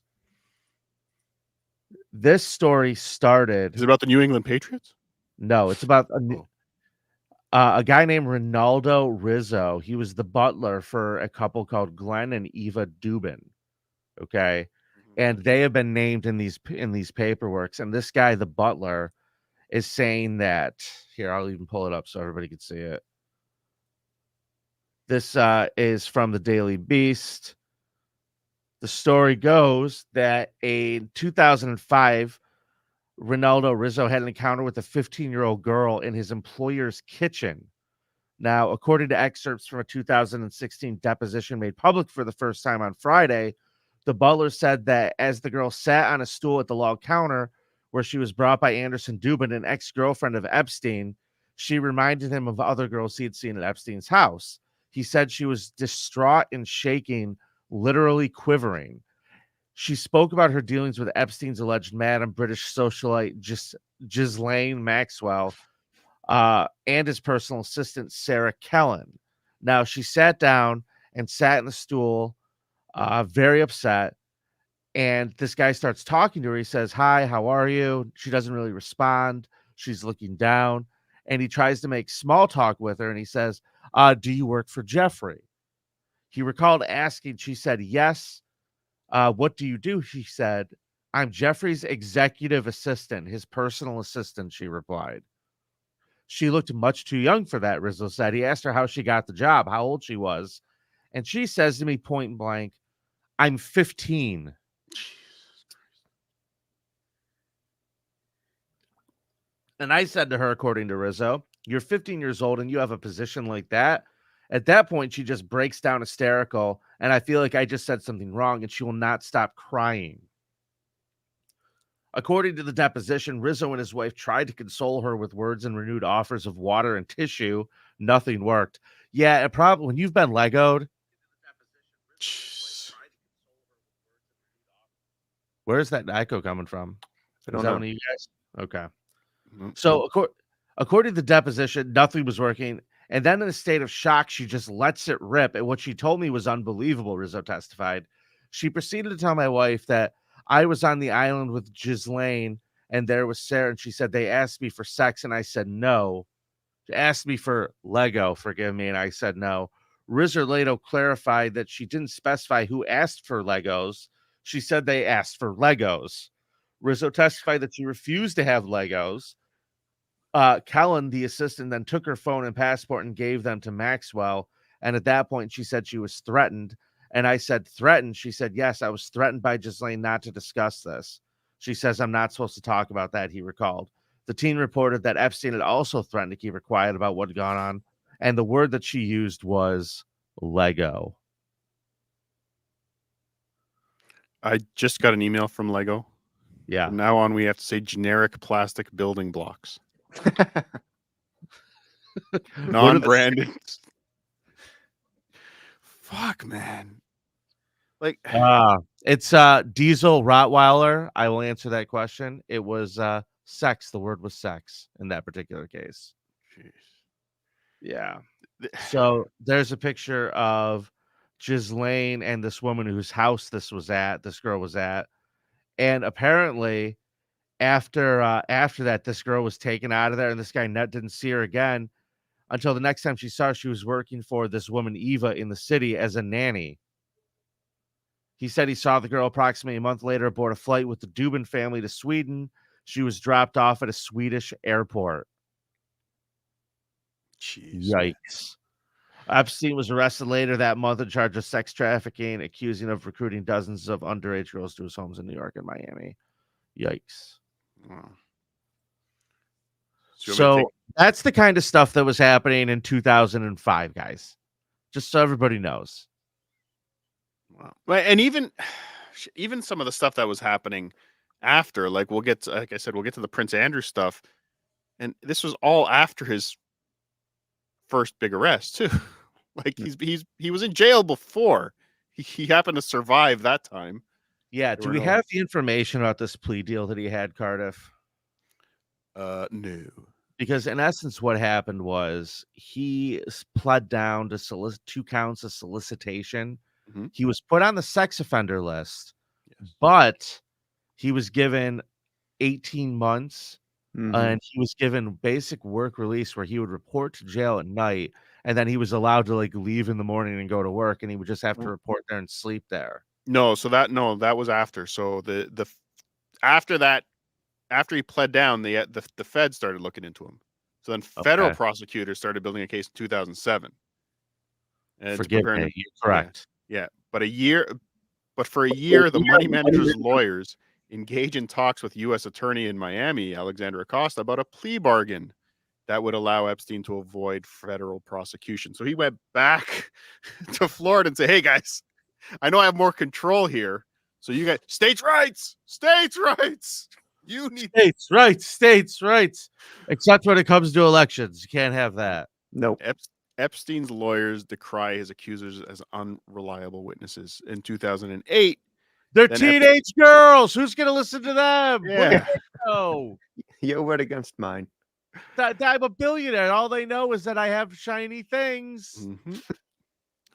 this story started. Is it about the New England Patriots? No, it's about a guy named Ronaldo Rizzo. He was the butler for a couple called Glenn and Eva Dubin. Okay. And they have been named in these paperworks. And this guy, the butler, is saying that here, I'll even pull it up so everybody can see it. This is from the Daily Beast. The story goes that in 2005, Ronaldo Rizzo had an encounter with a 15-year-old girl in his employer's kitchen. Now, according to excerpts from a 2016 deposition made public for the first time on Friday, the butler said that as the girl sat on a stool at the log counter where she was brought by Anderson Dubin, an ex-girlfriend of Epstein, she reminded him of other girls he had seen at Epstein's house. He said she was distraught and shaking, literally quivering. She spoke about her dealings with Epstein's alleged madam, British socialite Ghislaine Maxwell, and his personal assistant, Sarah Kellen. Now, she sat down and sat in the stool, very upset. And this guy starts talking to her. He says, "Hi, how are you?" She doesn't really respond. She's looking down. And he tries to make small talk with her. And he says, "Do you work for Jeffrey?" He recalled asking. She said, "Yes." "What do you do?" She said, "I'm Jeffrey's executive assistant, his personal assistant," she replied. She looked much too young for that, Rizzo said. He asked her how she got the job, how old she was. And she says to me point blank, "I'm 15. And I said to her, according to Rizzo, "You're 15 years old and you have a position like that?" At that point, she just breaks down hysterical, and I feel like I just said something wrong, and she will not stop crying. According to the deposition, Rizzo and his wife tried to console her with words and renewed offers of water and tissue. Nothing worked. Yeah, it probably when you've been Lego'd. Where's that echo coming from? I don't Is that know. one of you guys? Okay. Mhm. So, According to the deposition, nothing was working. And then in a state of shock, she just lets it rip. And what she told me was unbelievable, Rizzo testified. She proceeded to tell my wife that I was on the island with Ghislaine and there was Sarah. And she said, they asked me for sex. And I said, no. She asked me for Lego, forgive me. And I said, no. Rizzo later clarified that she didn't specify who asked for Legos. She said they asked for Legos. Rizzo testified that she refused to have Legos. Kellen, the assistant, then took her phone and passport and gave them to Maxwell. And at that point, she said she was threatened. And I said, threatened? She said, yes, I was threatened by Ghislaine not to discuss this. She says, I'm not supposed to talk about that, he recalled. The teen reported that Epstein had also threatened to keep her quiet about what had gone on. And the word that she used was Lego. I just got an email from Lego. Yeah. From now on, we have to say generic plastic building blocks. Non-branded. Fuck, man. Like, it's Diesel Rottweiler. I will answer that question. It was sex. The word was sex in that particular case. Jeez. Yeah. So there's a picture of Ghislaine and this woman whose house this girl was at. And apparently after that, this girl was taken out of there and this guy didn't see her again until the next time she saw her. She was working for this woman, Eva, in the city as a nanny. He said he saw the girl approximately a month later aboard a flight with the Dubin family to Sweden. She was dropped off at a Swedish airport. Jeez. Yikes. Epstein was arrested later that month in charge of sex trafficking, accusing of recruiting dozens of underage girls to his homes in New York and Miami. Yikes. Wow. So that's the kind of stuff that was happening in 2005, guys. Just so everybody knows. Wow. And even some of the stuff that was happening after, like we'll get to the Prince Andrew stuff, and this was all after his first big arrest too. Like he was in jail before. He happened to survive that time. Yeah. Do we have the information about this plea deal that he had, Cardiff? No. Because in essence, what happened was he pled down to 2 counts of solicitation. Mm-hmm. He was put on the sex offender list, but he was given 18 months and he was given basic work release where he would report to jail at night and then he was allowed to like leave in the morning and go to work and he would just have to report there and sleep there. That was after. So after he pled down, the Fed started looking into him. So then federal prosecutors started building a case in 2007. And forgive me, you're correct. Yeah. But for a year, the money manager's lawyers engage in talks with U.S. attorney in Miami, Alexander Acosta, about a plea bargain that would allow Epstein to avoid federal prosecution. So he went back to Florida and said, hey, guys, I know I have more control here. So you guys, states' rights. You need states' rights. Except when it comes to elections. You can't have that. Nope. Epstein's lawyers decry his accusers as unreliable witnesses. In 2008, they're teenage girls. Who's going to listen to them? Yeah. Your word against mine. I'm a billionaire. All they know is that I have shiny things. Mm-hmm.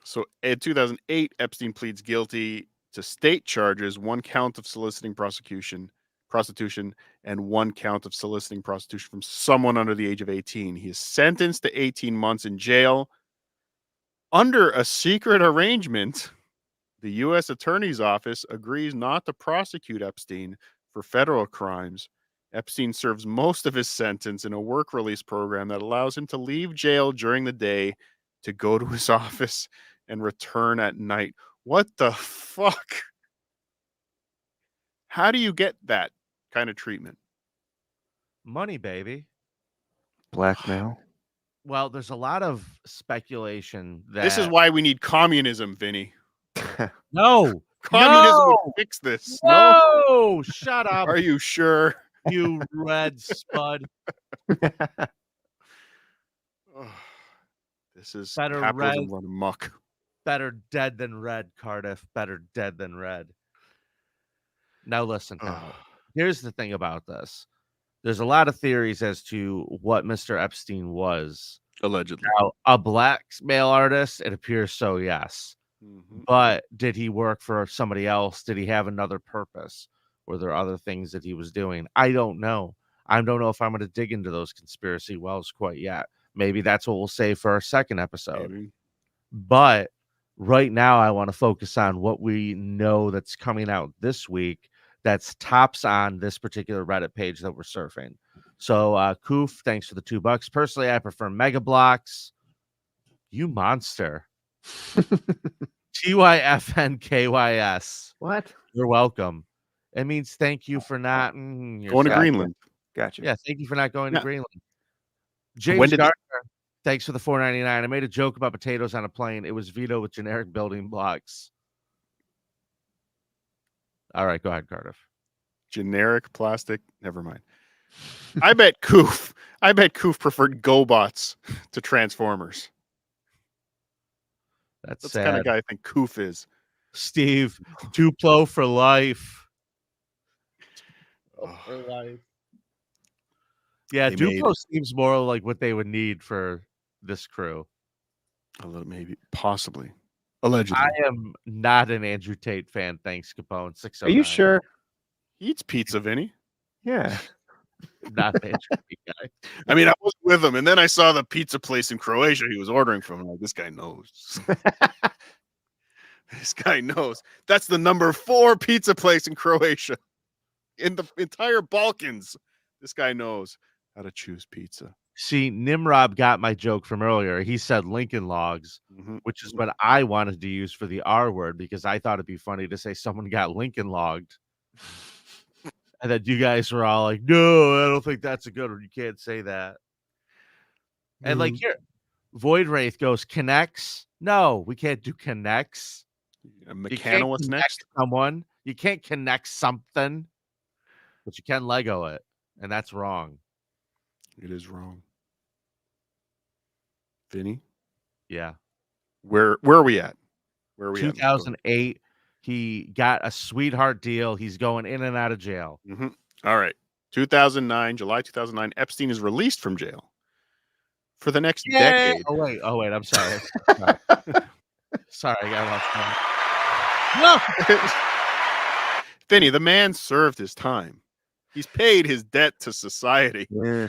So in 2008, Epstein pleads guilty to state charges, 1 count of soliciting prostitution, and 1 count of soliciting prostitution from someone under the age of 18. He is sentenced to 18 months in jail. Under a secret arrangement, the U.S. Attorney's Office agrees not to prosecute Epstein for federal crimes. Epstein serves most of his sentence in a work release program that allows him to leave jail during the day to go to his office and return at night. What the fuck? How do you get that kind of treatment? Money, baby. Blackmail. Well, there's a lot of speculation that this is why we need communism, Vinny. No. Communism would fix this. No, shut up. Are you sure? You red spud. This is better capitalism run amok. Better dead than red, Cardiff. Better dead than red. Now listen, here's the thing about this. There's a lot of theories as to what Mr. Epstein was. Allegedly. Now, a blackmail artist, it appears so, yes. But did he work for somebody else? Did he have another purpose? Were there other things that he was doing? I don't know. I don't know if I'm going to dig into those conspiracy wells quite yet. Maybe that's what we'll say for our second episode. Maybe. But right now, I want to focus on what we know that's coming out this week that's tops on this particular Reddit page that we're surfing. So, Koof, thanks for the $2. Personally, I prefer Mega Blocks. You monster. TYFNKYS. What? You're welcome. It means thank you for not Going to yourself. Greenland. Gotcha. Yeah, thank you for not going Yeah. to Greenland. When James did Gardner, thanks for the $4.99. I made a joke about potatoes on a plane. It was Vito with generic building blocks. All right, go ahead, Cardiff. Generic plastic. Never mind. I bet Koof preferred GoBots to Transformers. That's the sad. kind of guy I think Koof is. Steve, Duplo for life. Oh. For life. Yeah, They Duplo made- seems more like what they would need for this crew. A little, maybe, possibly, allegedly. I am not an Andrew Tate fan. Thanks, Capone. Are 609. you sure? He eats pizza, Vinny. Yeah. Not an Andrew Tate guy. I mean, I was with him, and then I saw the pizza place in Croatia he was ordering from. I'm like, this guy knows. This guy knows. That's the number 4 pizza place in Croatia. In the entire Balkans. This guy knows how to choose pizza. See, Nimrod got my joke from earlier. He said Lincoln Logs, which is what I wanted to use for the R word because I thought it'd be funny to say someone got Lincoln logged. And then you guys were all like, no, I don't think that's a good one. You can't say that. And like here, Void Wraith goes, connects. No, we can't do connects. McCann, what's next? Someone. You can't connect something, but you can Lego it. And that's wrong. It is wrong. Vinny? Yeah. Where are we at? Where are we 2008. He got a sweetheart deal. He's going in and out of jail. All right. 2009, July 2009, Epstein is released from jail for the next decade. Oh, wait. I'm sorry. Sorry, I got off. No. Vinny, the man served his time. He's paid his debt to society. Yeah.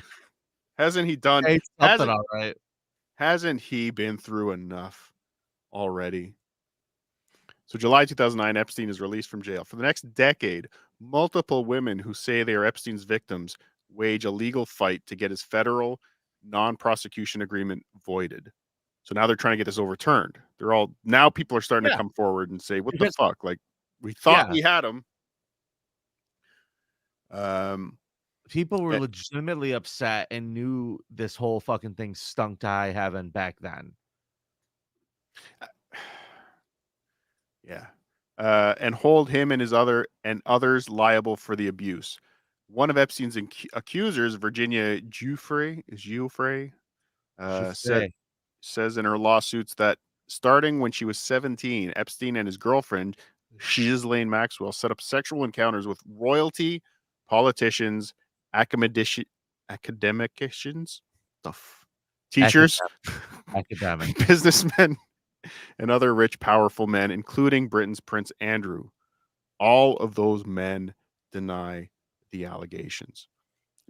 Hasn't he done something all right? Hasn't he been through enough already? So July 2009, Epstein is released from jail. For the next decade, multiple women who say they are Epstein's victims wage a legal fight to get his federal non-prosecution agreement voided. So now they're trying to get this overturned. Now people are starting to come forward and say, what the fuck? Like, we thought we had him. People were legitimately upset and knew this whole fucking thing stunk to high heaven back then. Yeah. And hold him and others liable for the abuse. One of Epstein's accusers, Virginia Giuffre, says in her lawsuits that starting when she was 17, Epstein and his girlfriend, Ghislaine Maxwell, set up sexual encounters with royalty, politicians, academicians, teachers, academic, businessmen, and other rich, powerful men, including Britain's Prince Andrew. All of those men deny the allegations.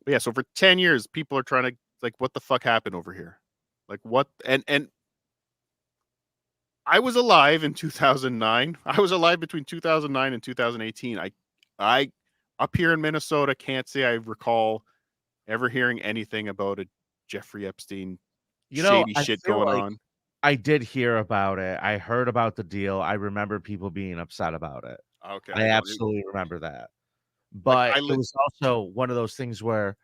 But yeah, so for 10 years, people are trying to, like, what the fuck happened over here? Like, what? And I was alive in 2009. I was alive between 2009 and 2018. I up here in Minnesota can't say I recall ever hearing anything about a Jeffrey Epstein shady shit going on. I did hear about it. I heard about the deal. I remember people being upset about it. Okay. I absolutely remember that. But it was also one of those things where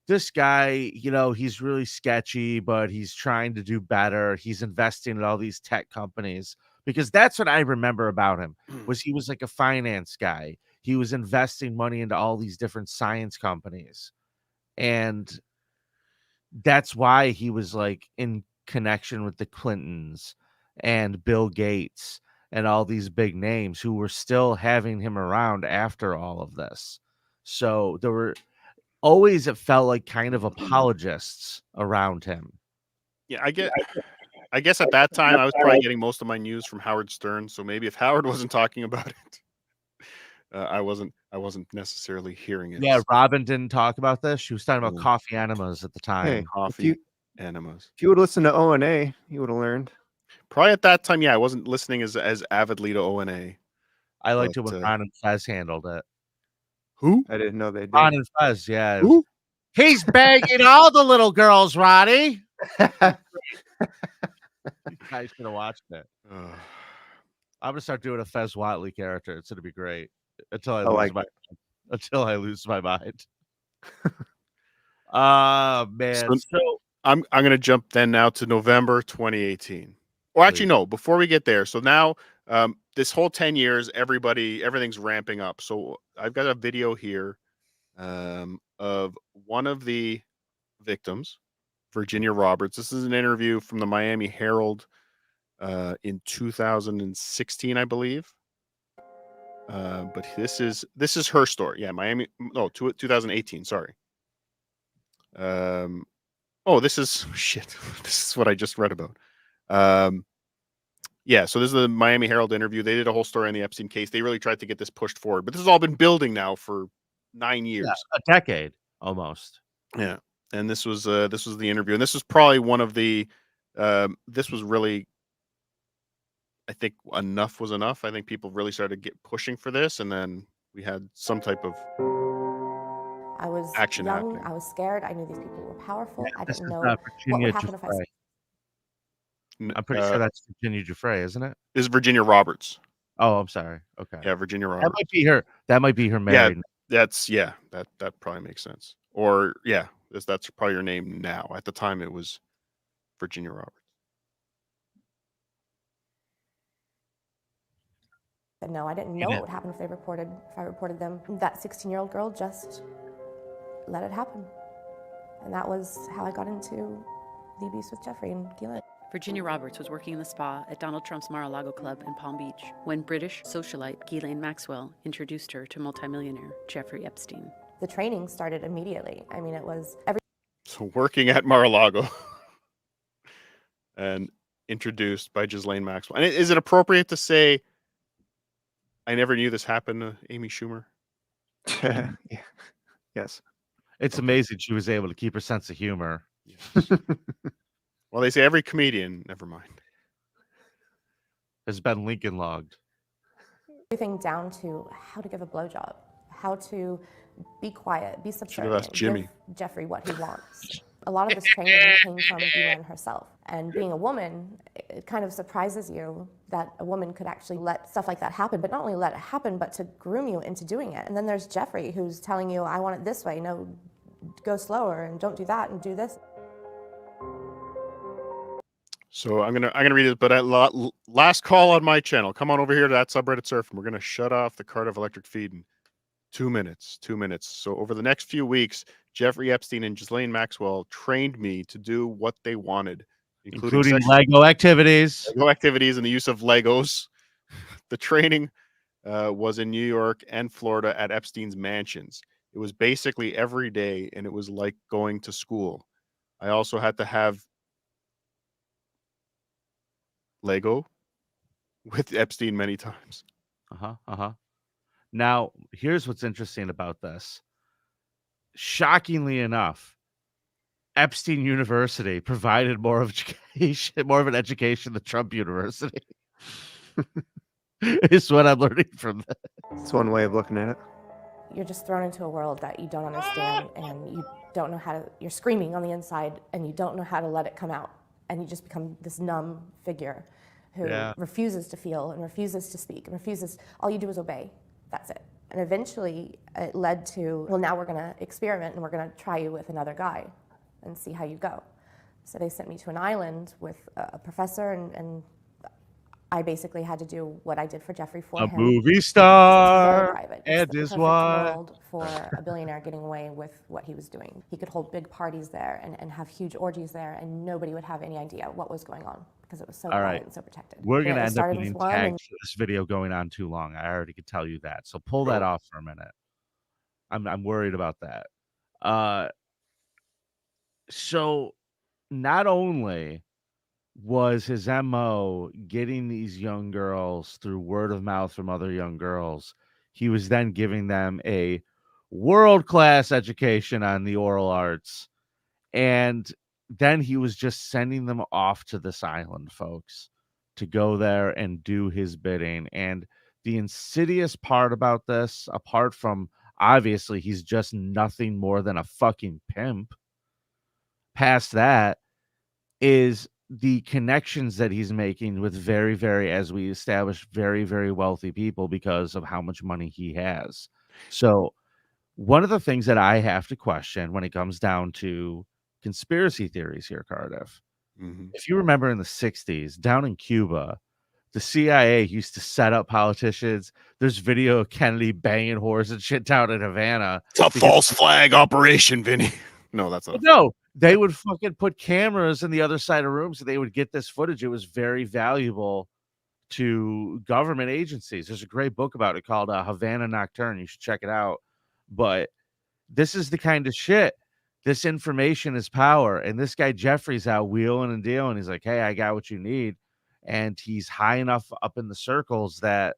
this guy, he's really sketchy, but he's trying to do better. He's investing in all these tech companies because that's what I remember about him was he was like a finance guy. He was investing money into all these different science companies. And that's why he was like in connection with the Clintons and Bill Gates and all these big names who were still having him around after all of this. So there were always it felt like kind of apologists around him. Yeah, I guess at that time I was probably getting most of my news from Howard Stern. So maybe if Howard wasn't talking about it, I wasn't necessarily hearing it. Yeah, Robin didn't talk about this. She was talking about Yeah. coffee enemas at the time. Hey, Coffee enemas. if you would listen to O&A, you would have learned. Probably at that time, yeah, I wasn't listening as avidly to O&A. I liked it But, when Ron and Fez handled it. Who? I didn't know they did. Ron and Fez, yeah. Who? He's banging all the little girls, Ronnie. You guys should have watched it. I'm gonna start doing a Fez Watley character. It's gonna be great until I lose my mind. Man. So I'm gonna jump then now to November 2018. Or actually, no. Before we get there, so now this whole 10 years, everything's ramping up. So I've got a video here of one of the victims, Virginia Roberts. This is an interview from the Miami Herald in 2016, I believe. But this is her story. Yeah, 2018. Sorry. This is shit. This is what I just read about. Yeah, so this is the Miami Herald interview. They did a whole story on the Epstein case. They really tried to get this pushed forward, but this has all been building now for 9 years, a decade almost. Yeah, and this was the interview, and this was probably one of the. This was really. I think enough was enough. I think people really started pushing for this, and then we had some type of. I was action young. happening. I was scared. I knew these people were powerful. I This didn't is know what Virginia would happen if I. Giuffre. I'm pretty sure that's Virginia Giuffre, isn't it? This is Virginia Roberts. Oh, I'm sorry. Okay. Yeah, Virginia Roberts. That might be her married. Yeah, that probably makes sense. Or yeah, that's probably her name now. At the time, it was Virginia Roberts. But no, I didn't know what would happen if I reported them. That 16-year-old girl just let it happen. And that was how I got into the abuse with Jeffrey and Ghislaine. Virginia Roberts was working in the spa at Donald Trump's Mar-a-Lago club in Palm Beach when British socialite Ghislaine Maxwell introduced her to multimillionaire Jeffrey Epstein. The training started immediately. I mean, it was So working at Mar-a-Lago and introduced by Ghislaine Maxwell. And is it appropriate to say, I never knew this happened to Amy Schumer? Yeah. Yes. It's amazing she was able to keep her sense of humor. Yes. Well, they say every comedian, never mind, has been Lincoln logged. everything down to how to give a blowjob, how to be quiet, be subservient, asked Jimmy. give Jeffrey what he wants. A lot of this training came from Ghislaine herself. And being a woman, it kind of surprises you that a woman could actually let stuff like that happen, but not only let it happen, but to groom you into doing it. And then there's Jeffrey who's telling you, I want it this way, no, go slower and don't do that and do this. So I'm gonna read it, but at last call on my channel. Come on over here to that subreddit surf, and we're gonna shut off the Cardiff electric feed in 2 minutes. 2 minutes. So over the next few weeks, Jeffrey Epstein and Ghislaine Maxwell trained me to do what they wanted, including Lego activities. Lego activities and the use of Legos. The training was in New York and Florida at Epstein's mansions. It was basically every day, and it was like going to school. I also had to have Lego with Epstein many times. Now, here's what's interesting about this. Shockingly enough, Epstein University provided more of an education than Trump University. Is what I'm learning from this. It's one way of looking at it. You're just thrown into a world that you don't understand, and you don't know how to, you're screaming on the inside, and you don't know how to let it come out. And you just become this numb figure who refuses to feel and refuses to speak and refuses, all you do is obey. That's it. And eventually it led to, well, now we're going to experiment and we're going to try you with another guy and see how you go. So they sent me to an island with a professor, and I basically had to do what I did for Jeffrey for him. A movie star private. and his his wife. world for a billionaire getting away with what he was doing. He could hold big parties there and have huge orgies there, and nobody would have any idea what was going on because it was so quiet and so protected. We're going to It end up started getting with one tagged for this video going on too long. I already could tell you that. So pull that off for a minute. I'm worried about that. Uh, so not only was his MO getting these young girls through word of mouth from other young girls, he was then giving them a world-class education on the oral arts. And then he was just sending them off to this island, folks, to go there and do his bidding. And the insidious part about this, apart from obviously he's just nothing more than a fucking pimp, past that is the connections that he's making with very, very, as we established, very, very wealthy people because of how much money he has. So one of the things that I have to question when it comes down to conspiracy theories here, Cardiff, if you remember in the 60s, down in Cuba, the CIA used to set up politicians. There's video of Kennedy banging whores and shit down in Havana. It's a false flag operation, Vinny. No, that's not. No, they would fucking put cameras in the other side of rooms so they would get this footage. It was very valuable to government agencies. There's a great book about it called Havana Nocturne. You should check it out. But this is the kind of shit. This information is power. And this guy Jeffrey's out wheeling and dealing. He's like, hey, I got what you need. And he's high enough up in the circles that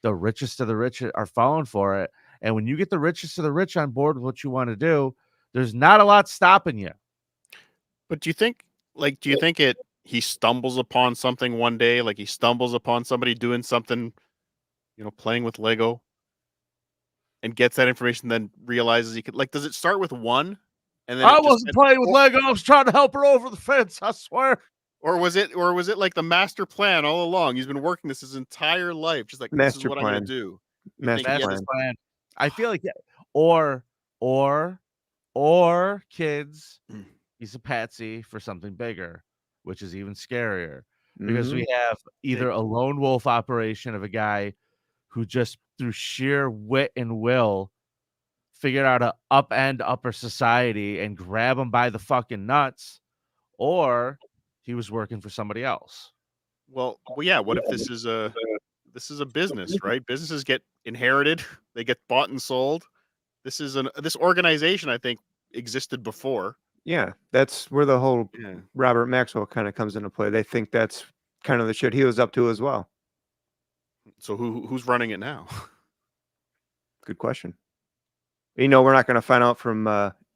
the richest of the rich are falling for it. And when you get the richest of the rich on board with what you want to do, there's not a lot stopping you. But do you think he stumbles upon something one day, like he stumbles upon somebody doing something, playing with Lego, and gets that information, then realizes he could, does it start with one? And then I wasn't playing with Lego. I was trying to help her over the fence, I swear. Or was it like the master plan all along? He's been working this his entire life, just like, this is what I'm going to do. Master plan. I feel like, or kids, he's a patsy for something bigger, which is even scarier because we have either a lone wolf operation of a guy who just through sheer wit and will figured out to upend upper society and grab him by the fucking nuts, or he was working for somebody else. Well, yeah. What if this is a business, right? Businesses get inherited, they get bought and sold. This organization, I think, existed before. Yeah, that's where the whole Robert Maxwell kind of comes into play. They think that's kind of the shit he was up to as well. So who's running it now? Good question. We're not going to find out from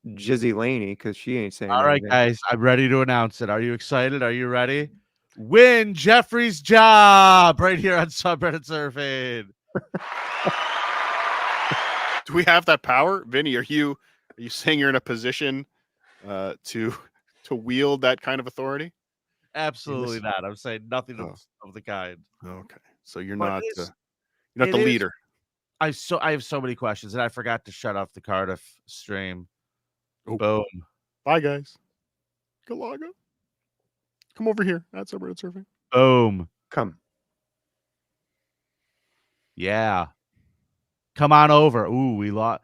Jizzy Laney because she ain't saying all right, anything. guys, I'm ready to announce it. Are you excited? Are you ready? Win Jeffrey's job right here on Subreddit Surfing. Do we have that power? Vinny, are you saying you're in a position to wield that kind of authority? Absolutely not. I'm saying nothing of the kind. Okay. So you're not the leader. I have so many questions, and I forgot to shut off the Cardiff stream. Oh. Boom. Bye, guys. Galaga. Come over here. That's Subreddit Surfing. Boom. Come. Yeah. Come on over. Ooh, we lost.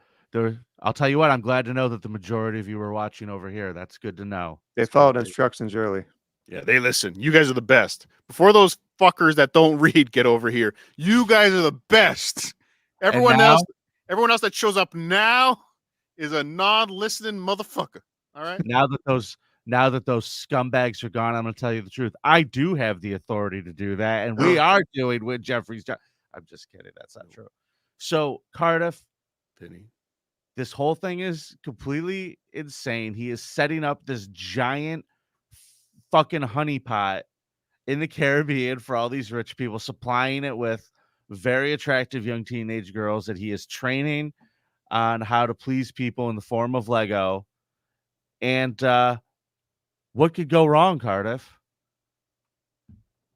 I'll tell you what, I'm glad to know that the majority of you were watching over here. That's good to know. They followed instructions early. Yeah, they listen. You guys are the best. Before those fuckers that don't read get over here, you guys are the best. Everyone else that shows up now is a non-listening motherfucker. All right. Now that those scumbags are gone, I'm going to tell you the truth. I do have the authority to do that, and we are doing with Jeffrey's job. I'm just kidding. That's not true. So Cardiff, this whole thing is completely insane. He is setting up this giant fucking honeypot in the Caribbean for all these rich people, supplying it with very attractive young teenage girls that he is training on how to please people in the form of Lego. And what could go wrong, Cardiff?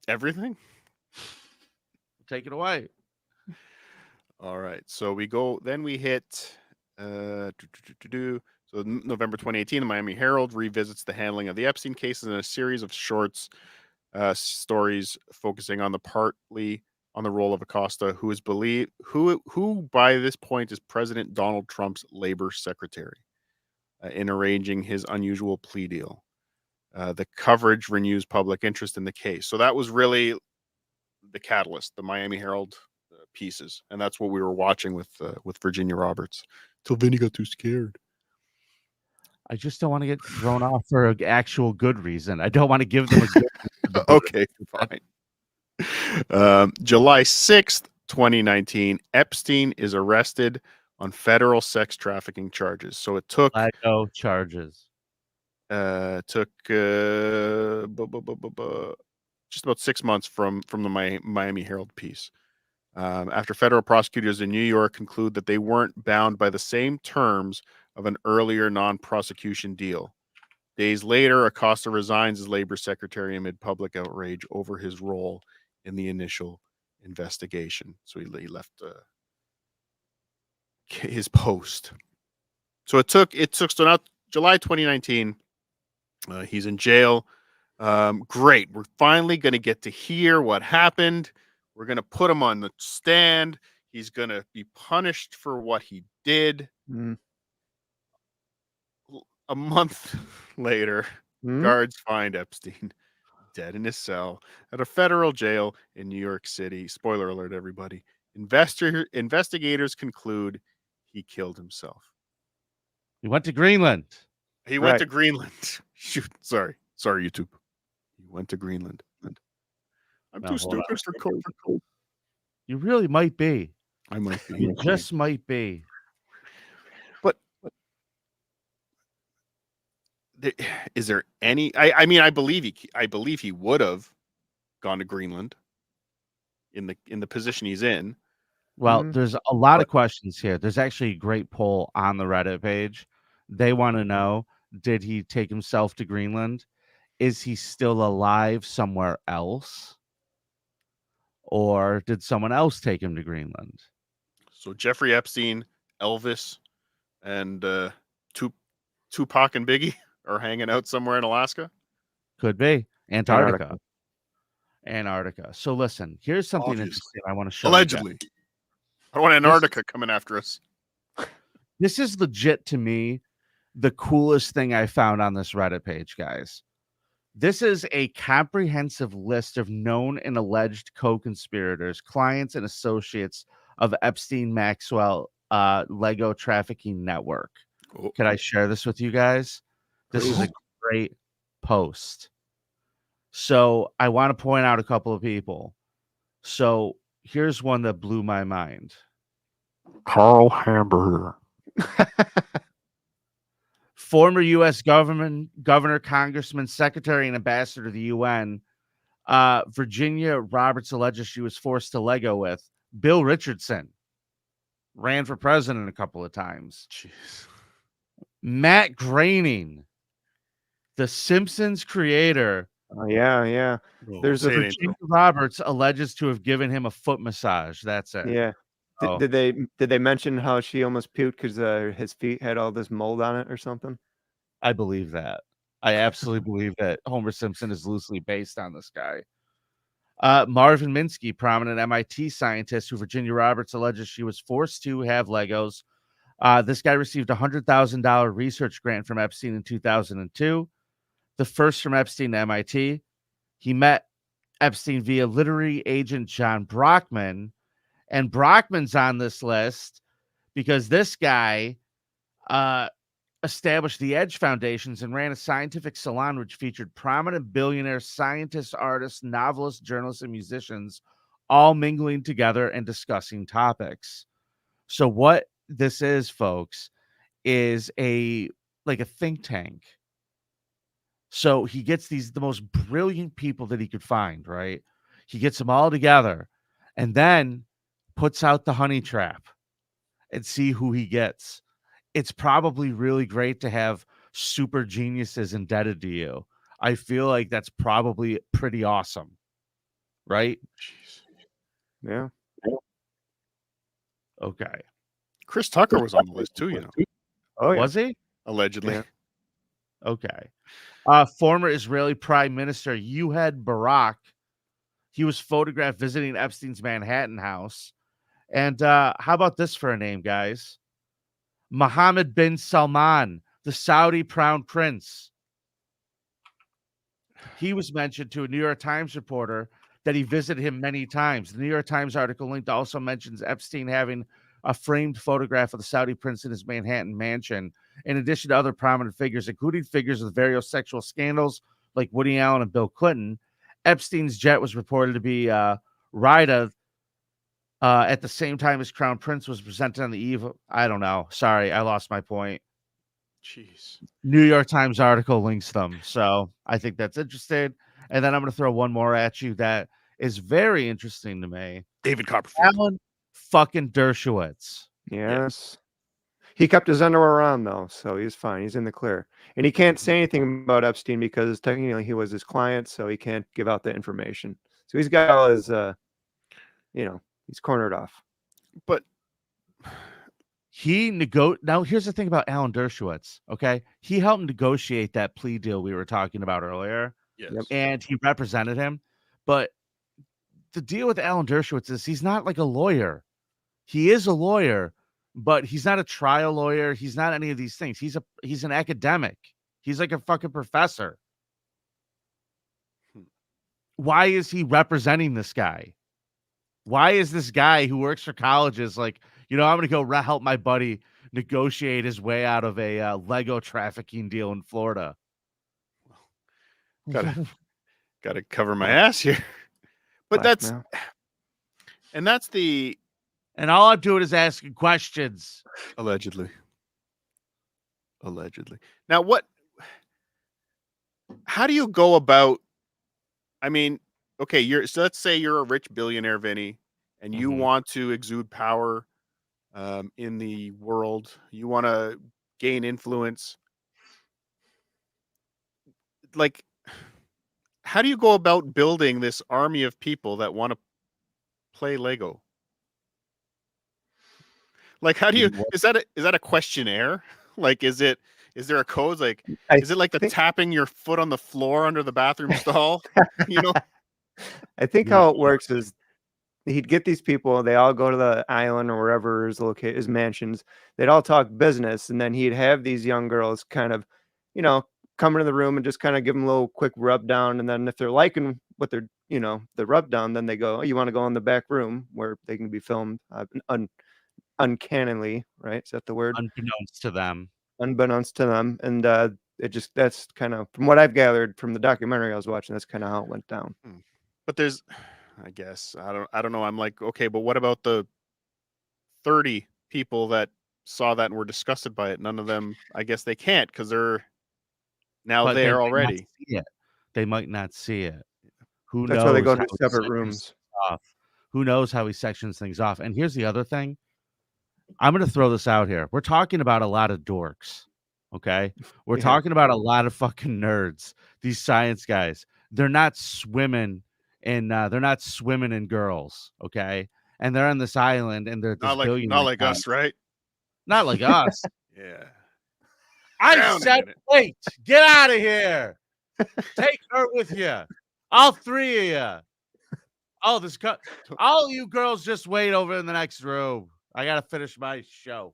Everything. Take it away. All right. So we hit so November 2018, the Miami Herald revisits the handling of the Epstein cases in a series of shorts, stories focusing on partly on the role of Acosta, who by this point is President Donald Trump's labor secretary, in arranging his unusual plea deal. The coverage renews public interest in the case. So that was really the catalyst, the Miami Herald pieces, and that's what we were watching with Virginia Roberts till Vinny got too scared. I just don't want to get thrown off for an actual good reason. I don't want to give them a good reason to boot Okay, fine. July 6th, 2019, Epstein is arrested on federal sex trafficking charges. So it took LIGO charges. Just about 6 months from the Miami Herald piece. After federal prosecutors in New York conclude that they weren't bound by the same terms of an earlier non-prosecution deal. Days later, Acosta resigns as labor secretary amid public outrage over his role in the initial investigation. So he left his post. So so now July 2019, he's in jail. Great. We're finally going to get to hear what happened. We're going to put him on the stand. He's going to be punished for what he did. A month later, guards find Epstein dead in his cell at a federal jail in New York City. Spoiler alert, everybody. Investigators conclude he killed himself. He went to Greenland. He went to Greenland. Shoot, sorry, YouTube. He went to Greenland. I'm too stupid for code. You really might be. I might be. You just might be. But is there any? I mean, I believe he would have gone to Greenland in the position he's in. Well, there's a lot of questions here. There's actually a great poll on the Reddit page. They want to know, did he take himself to Greenland? Is he still alive somewhere else? Or did someone else take him to Greenland? So Jeffrey Epstein, Elvis, and Tupac and Biggie are hanging out somewhere in Alaska? Could be. Antarctica. So listen, here's something interesting I want to show Allegedly. you. I don't want Antarctica coming after us. This is legit to me the coolest thing I found on this Reddit page, guys. This is a comprehensive list of known and alleged co-conspirators, clients, and associates of Epstein Maxwell Lego trafficking network. Can I share this with you guys? This is a great post. So I want to point out a couple of people. So here's one that blew my mind. Carl Hamburger. Former U.S. governor, congressman, secretary, and ambassador to the UN, Virginia Roberts alleges she was forced to Lego with. Bill Richardson ran for president a couple of times. Jeez. Matt Groening, the Simpsons creator. Oh, yeah. There's a Virginia Roberts alleges to have given him a foot massage. That's it. Yeah. Did they mention how she almost puked because his feet had all this mold on it or something? I believe that. I absolutely believe that Homer Simpson is loosely based on this guy. Marvin Minsky, prominent MIT scientist who Virginia Roberts alleges she was forced to have Legos. This guy received a $100,000 research grant from Epstein in 2002, the first from Epstein to MIT. He met Epstein via literary agent John Brockman, and Brockman's on this list because this guy established the Edge Foundations and ran a scientific salon which featured prominent billionaires, scientists, artists, novelists, journalists, and musicians all mingling together and discussing topics. So what this is, folks, is a think tank. So he gets the most brilliant people that he could find, right? He gets them all together and then puts out the honey trap and see who he gets. It's probably really great to have super geniuses indebted to you. I feel like that's probably pretty awesome, right? Yeah. Okay. Chris Tucker was on the list too, you know. Oh, yeah. Was he? Allegedly. Yeah. Okay. Former Israeli Prime Minister Ehud Barak. He was photographed visiting Epstein's Manhattan house. And how about this for a name, guys? Mohammed bin Salman, the Saudi Crown Prince. He was mentioned to a New York Times reporter that he visited him many times. The New York Times article linked also mentions Epstein having a framed photograph of the Saudi prince in his Manhattan mansion, in addition to other prominent figures, including figures with various sexual scandals like Woody Allen and Bill Clinton. Epstein's jet was reported to be Rida at the same time as Crown Prince was presented on the eve of, I don't know. Sorry, I lost my point. Jeez. New York Times article links them. So I think that's interesting. And then I'm going to throw one more at you that is very interesting to me. David Copperfield. Alan fucking Dershowitz. Yes. He kept his underwear on, though, so he's fine. He's in the clear. And he can't say anything about Epstein because technically he was his client, so he can't give out the information. So he's got all his, he's cornered off. But now here's the thing about Alan Dershowitz, okay? He helped negotiate that plea deal we were talking about earlier. Yes. And he represented him. But the deal with Alan Dershowitz is he's not like a lawyer. He is a lawyer, but he's not a trial lawyer. He's not any of these things. He's an academic. He's like a fucking professor. Why is he representing this guy? Why is this guy who works for colleges like, I'm going to go help my buddy negotiate his way out of a Lego trafficking deal in Florida? Gotta cover my ass here. But and all I'm doing is asking questions. Allegedly. Now how do you go about, okay, so let's say you're a rich billionaire, Vinny, and you want to exude power in the world. You want to gain influence. Like, how do you go about building this army of people that want to play Lego? Like, how do you, is that a questionnaire? Like, is there a code? Like, is it like tapping your foot on the floor under the bathroom stall? I think how it works is he'd get these people, they all go to the island or wherever his mansions. They'd all talk business, and then he'd have these young girls kind of, come into the room and just kind of give them a little quick rub down. And then if they're liking what they're, the rub down, then they go, oh, you want to go in the back room where they can be filmed uncannily, right? Is that the word? Unbeknownst to them. And that's kind of, from what I've gathered from the documentary I was watching, that's kind of how it went down. But I guess, I don't know. I'm like, okay, but what about the 30 people that saw that and were disgusted by it? None of them, I guess they can't because they're now there already. They might not see it. Who knows? That's why they go to separate rooms. Who knows how he sections things off? And here's the other thing. I'm going to throw this out here. We're talking about a lot of dorks. Okay. We're talking about a lot of fucking nerds. These science guys, they're not swimming in girls. Okay. And they're on this island and they're not like us, right? Not like us. Yeah. I said, wait, get out of here. Take her with you. All three of you. All you girls just wait over in the next room. I got to finish my show.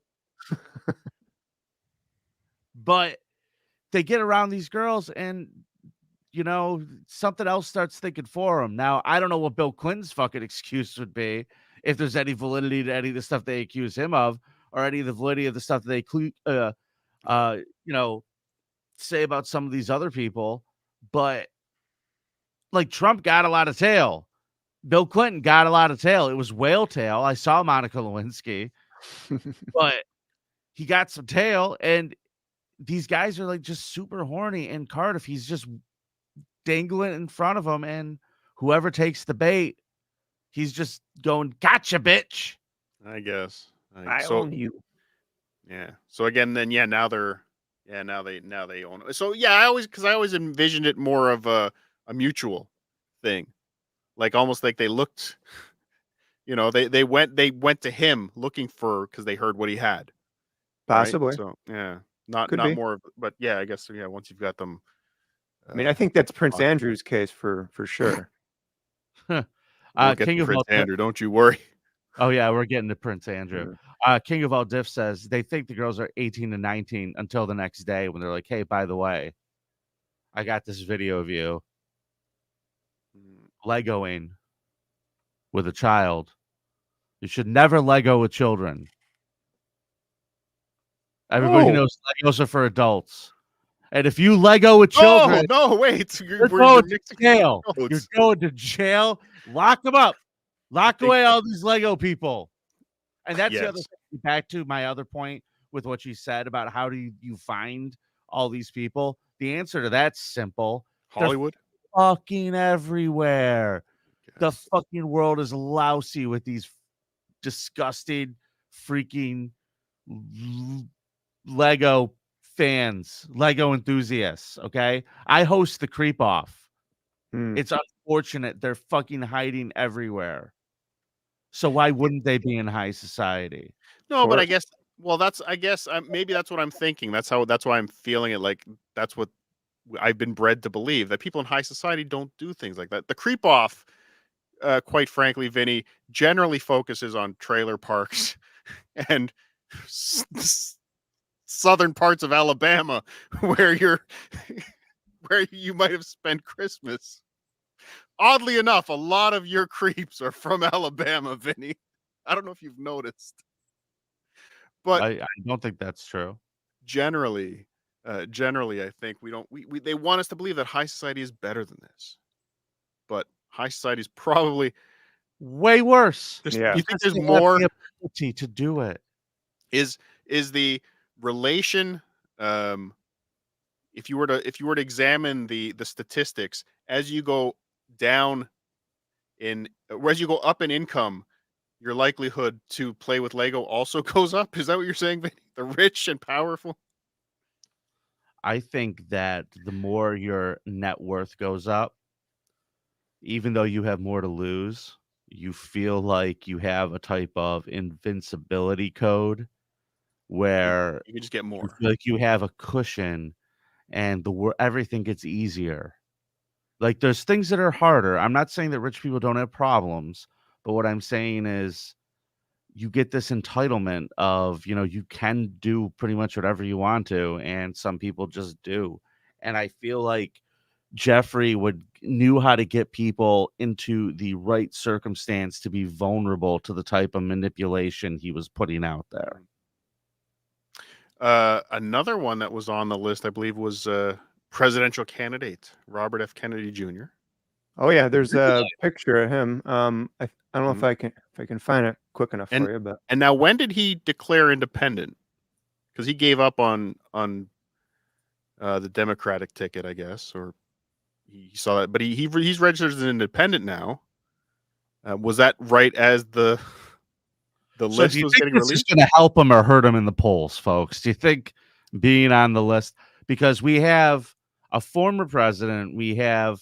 But they get around these girls and, something else starts thinking for them. Now, I don't know what Bill Clinton's fucking excuse would be, if there's any validity to any of the stuff they accuse him of, or any of the validity of the stuff that they, say about some of these other people. But, like, Trump got a lot of tail. Bill Clinton got a lot of tail. It was whale tail. I saw Monica Lewinsky, but he got some tail, and these guys are like just super horny. And Cardiff, he's just dangling in front of them, and whoever takes the bait, he's just going, "Gotcha, bitch." I guess. I own you. Yeah. So again, then now they own it. So yeah, I always envisioned it more of a mutual thing. Like almost like they looked, they went to him looking because they heard what he had. Possibly. Right? So yeah, not more of, but yeah, I guess once you've got them. I think that's Prince Andrew's case for sure. We'll get to Prince Andrew, don't you worry. Oh yeah, we're getting to Prince Andrew. King of All Diff says they think the girls are 18 and 19 until the next day when they're like, "Hey, by the way, I got this video of you Legoing with a child. You should never Lego with children." Everybody knows Legos are for adults. And if you Lego with children, no, wait. you're going to jail. You're going to jail. Lock them up. Lock away all these Lego people. And that's the other thing. Back to my other point with what you said about how do you find all these people. The answer to that's simple. Hollywood? They're fucking everywhere. The fucking world is lousy with these disgusting freaking Lego fans, Lego enthusiasts. Okay. I host the Creep Off. It's unfortunate. They're fucking hiding everywhere. So why wouldn't they be in high society? No, but I guess, maybe that's what I'm thinking. That's why I'm feeling it. Like, that's what I've been bred to believe, that people in high society don't do things like that. The Creep Off, quite frankly, Vinny, generally focuses on trailer parks and southern parts of Alabama where you might have spent Christmas. Oddly enough, a lot of your creeps are from Alabama, Vinny. I don't know if you've noticed, but I don't think that's true. Generally, I think they want us to believe that high society is better than this, but high society is probably way worse. You think there's They have more the ability to do it? Is the relation? If you were to examine the statistics as you go down as you go up in income, your likelihood to play with Lego also goes up. Is that what you're saying, Vinny? The rich and powerful? I think that the more your net worth goes up, even though you have more to lose, you feel like you have a type of invincibility code where you can just get more. You feel like you have a cushion and everything gets easier. Like there's things that are harder. I'm not saying that rich people don't have problems, but what I'm saying is you get this entitlement of, you can do pretty much whatever you want to, and some people just do. And I feel like Jeffrey knew how to get people into the right circumstance to be vulnerable to the type of manipulation he was putting out there. Another one that was on the list, I believe, was presidential candidate Robert F. Kennedy Jr. Oh yeah, there's a picture of him. I don't know if I can find it quick enough for you, but now when did he declare independent? Because he gave up on the Democratic ticket, I guess, or he saw that, but he's registered as an independent now. Was that right as the list was getting released? Is going to help him or hurt him in the polls, folks? Do you think being on the list, because we have a former president, we have,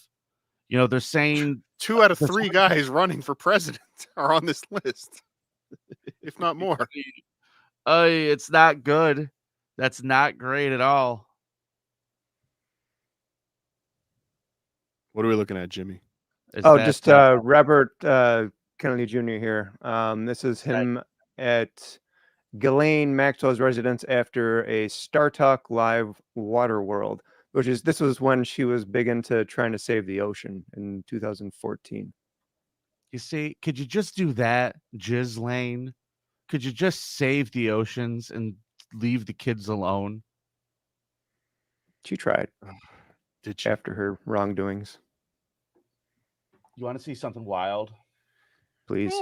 they're saying 2 out of 3 guys running for president are on this list, if not more. It's not good. That's not great at all. What are we looking at, Jimmy? Just Robert Kennedy Jr. here. This is him at Ghislaine Maxwell's residence after a Star Talk Live Water World, this was when she was big into trying to save the ocean in 2014. You see, could you just do that, Ghislaine? Could you just save the oceans and leave the kids alone? She tried. Did she? After her wrongdoings. You want to see something wild? Please.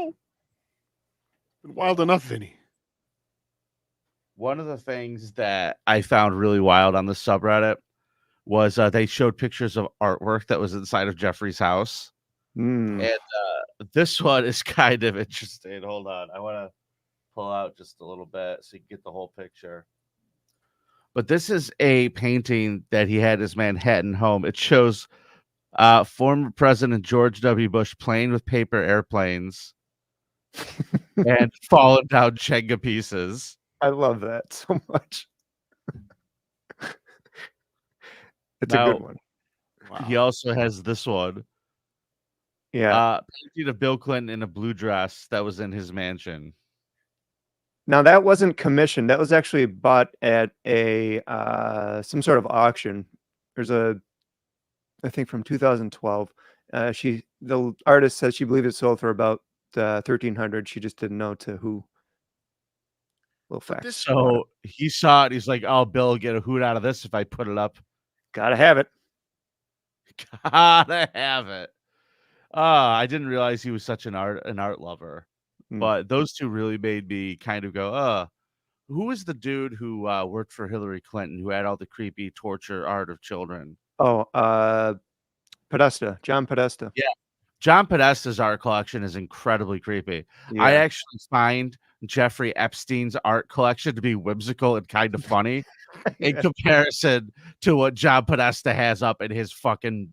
Wild enough, Vinny. One of the things that I found really wild on the subreddit was they showed pictures of artwork that was inside of Jeffrey's house. And this one is kind of interesting. Hold on. I want to pull out just a little bit so you can get the whole picture. But this is a painting that he had his Manhattan home. It shows former President George W. Bush playing with paper airplanes and falling down Jenga pieces. I love that so much. It's a good one. Wow. He also has this one. Yeah. Painting of Bill Clinton in a blue dress that was in his mansion. Now that wasn't commissioned. That was actually bought at a some sort of auction. There's I think from 2012. The artist says she believed it sold for about $1,300. She just didn't know to who. Little facts. So he saw it. He's like, "Oh, Bill will get a hoot out of this if I put it up." Gotta have it. Gotta have it. I didn't realize he was such an art lover. But those two really made me kind of go, who was the dude who worked for Hillary Clinton who had all the creepy torture art of children? Oh, Podesta, John Podesta. Yeah. John Podesta's art collection is incredibly creepy. Yeah. I actually find Jeffrey Epstein's art collection to be whimsical and kind of funny in comparison to what John Podesta has up in his fucking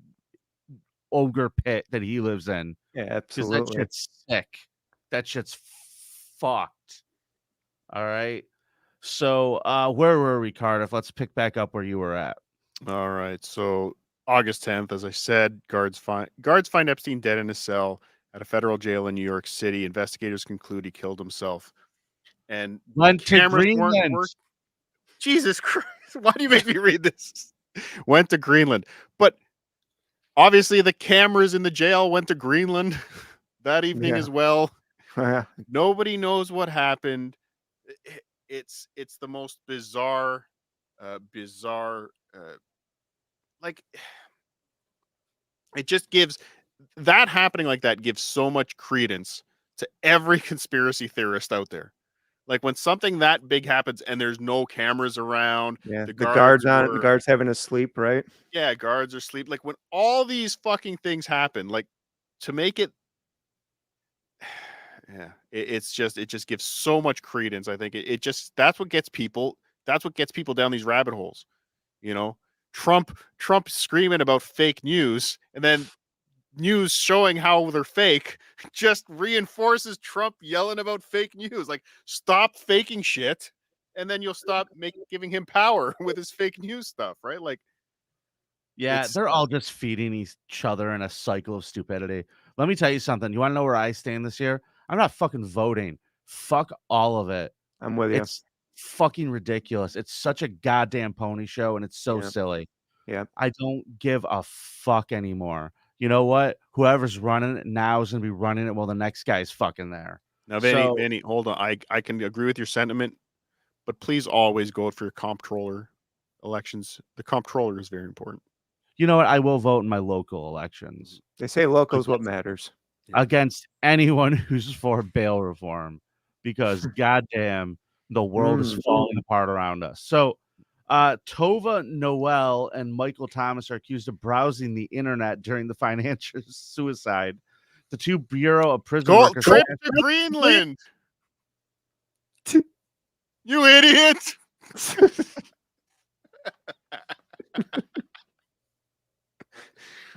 ogre pit that he lives in. Yeah, Because absolutely. that shit's sick. That shit's fucked. All right. So where were we, Cardiff? Let's pick back up where you were at. All right. So August 10th, as I said, guards find Epstein dead in his cell at a federal jail in New York City. Investigators conclude he killed himself. And Went to cameras weren't Greenland. working. Jesus Christ. Why do you make me read this? Went to Greenland. But obviously the cameras in the jail went to Greenland that evening as well. Nobody knows what happened. It's the most bizarre, like, it just gives that happening like that gives so much credence to every conspiracy theorist out there. Like when something that big happens and there's no cameras around, the guards having a sleep, right? Yeah, guards are asleep. Like when all these fucking things happen, like to make it, it just gives so much credence. I think that's what gets people down these rabbit holes. You know, Trump screaming about fake news, and then news showing how they're fake just reinforces Trump yelling about fake news. Like, stop faking shit, and then you'll stop giving him power with his fake news stuff, right? Like, yeah, they're all just feeding each other in a cycle of stupidity. Let me tell you something. You want to know where I stand this year? I'm not fucking voting. Fuck all of it. I'm with you. It's fucking ridiculous. It's such a goddamn pony show, and it's so silly. Yeah. I don't give a fuck anymore. You know what? Whoever's running it now is going to be running it while the next guy's fucking there. Now, Vinnie, hold on. I can agree with your sentiment, but please always go for your comptroller elections. The comptroller is very important. You know what? I will vote in my local elections. They say local is what matters. Against anyone who's for bail reform, because goddamn, the world is falling apart around us. So, Tova Noel and Michael Thomas are accused of browsing the internet during the financial suicide. The two Bureau of Prison Workers trip to Greenland. You idiot.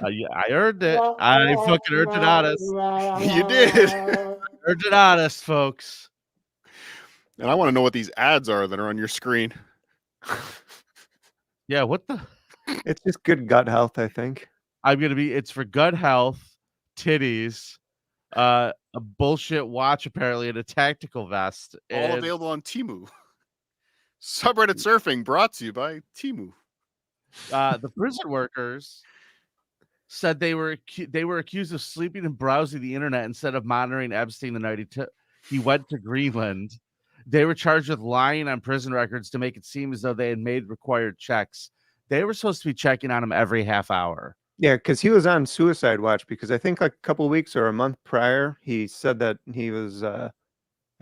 Yeah, I earned it. I fucking earned it honest. You did. Earned it honest, folks. And I want to know what these ads are that are on your screen. Yeah, what the? It's just good gut health, I think. It's for gut health, titties, a bullshit watch apparently, and a tactical vest. All available on Temu. Subreddit surfing brought to you by Temu. The prison workers said they were accused of sleeping and browsing the internet instead of monitoring Epstein the night he went to Greenland. They were charged with lying on prison records to make it seem as though they had made required checks. They were supposed to be checking on him every half hour. Yeah, because he was on suicide watch, because I think like a couple of weeks or a month prior, he said that he was, I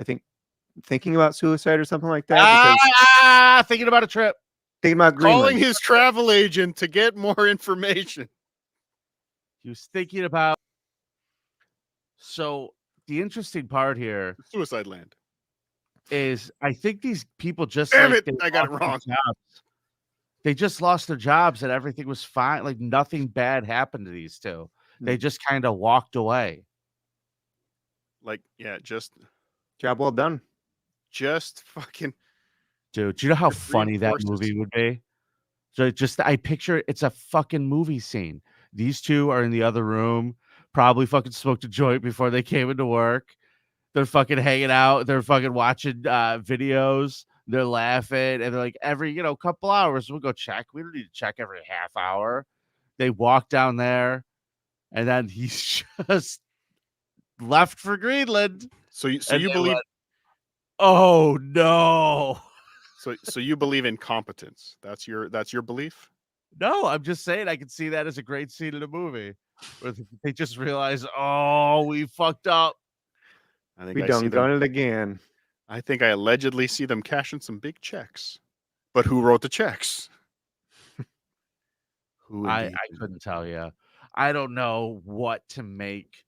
think, thinking about suicide or something like that. Thinking about a trip. Thinking about Greenland. Calling his travel agent to get more information. He was thinking about. So the interesting part here, Suicide Land, is I think these people just I got it wrong. They just lost their jobs and everything was fine. Like nothing bad happened to these two. They just kind of walked away. Like, yeah, just job well done. Just fucking. Dude, do you know how funny that movie would be? So I picture it's a fucking movie scene. These two are in the other room, probably fucking smoked a joint before they came into work. They're fucking hanging out. They're fucking watching videos. They're laughing. And they're like, every, couple hours, we'll go check. We don't need to check every half hour. They walk down there. And then he's just left for Greenland. So you believe... Oh no. So you believe in competence? That's your belief? No, I'm just saying I can see that as a great scene in a movie where they just realize, oh, we fucked up. I think We I see done them. done it again. I think I allegedly see them cashing some big checks. But who wrote the checks? Who I indeed? couldn't tell you. I don't know what to make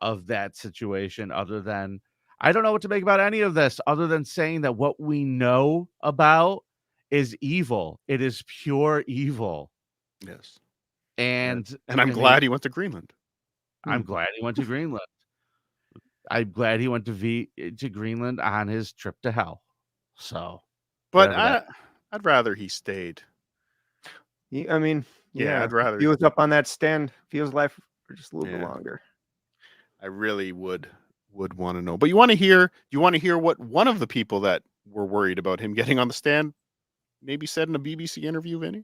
of that situation other than I don't know what to make about any of this other than saying that what we know about is evil. It is pure evil. Yes. And And I'm I mean, glad he went to Greenland. I'm glad he went to Greenland. I'm glad he went to Greenland on his trip to hell. So, But whatever that. I'd rather he stayed. I mean, Yeah, I'd rather he was up on that stand. Feels life for just a little bit Yeah. longer. I really would want to know. But you want to hear what one of the people that were worried about him getting on the stand maybe said in a BBC interview, Vinny?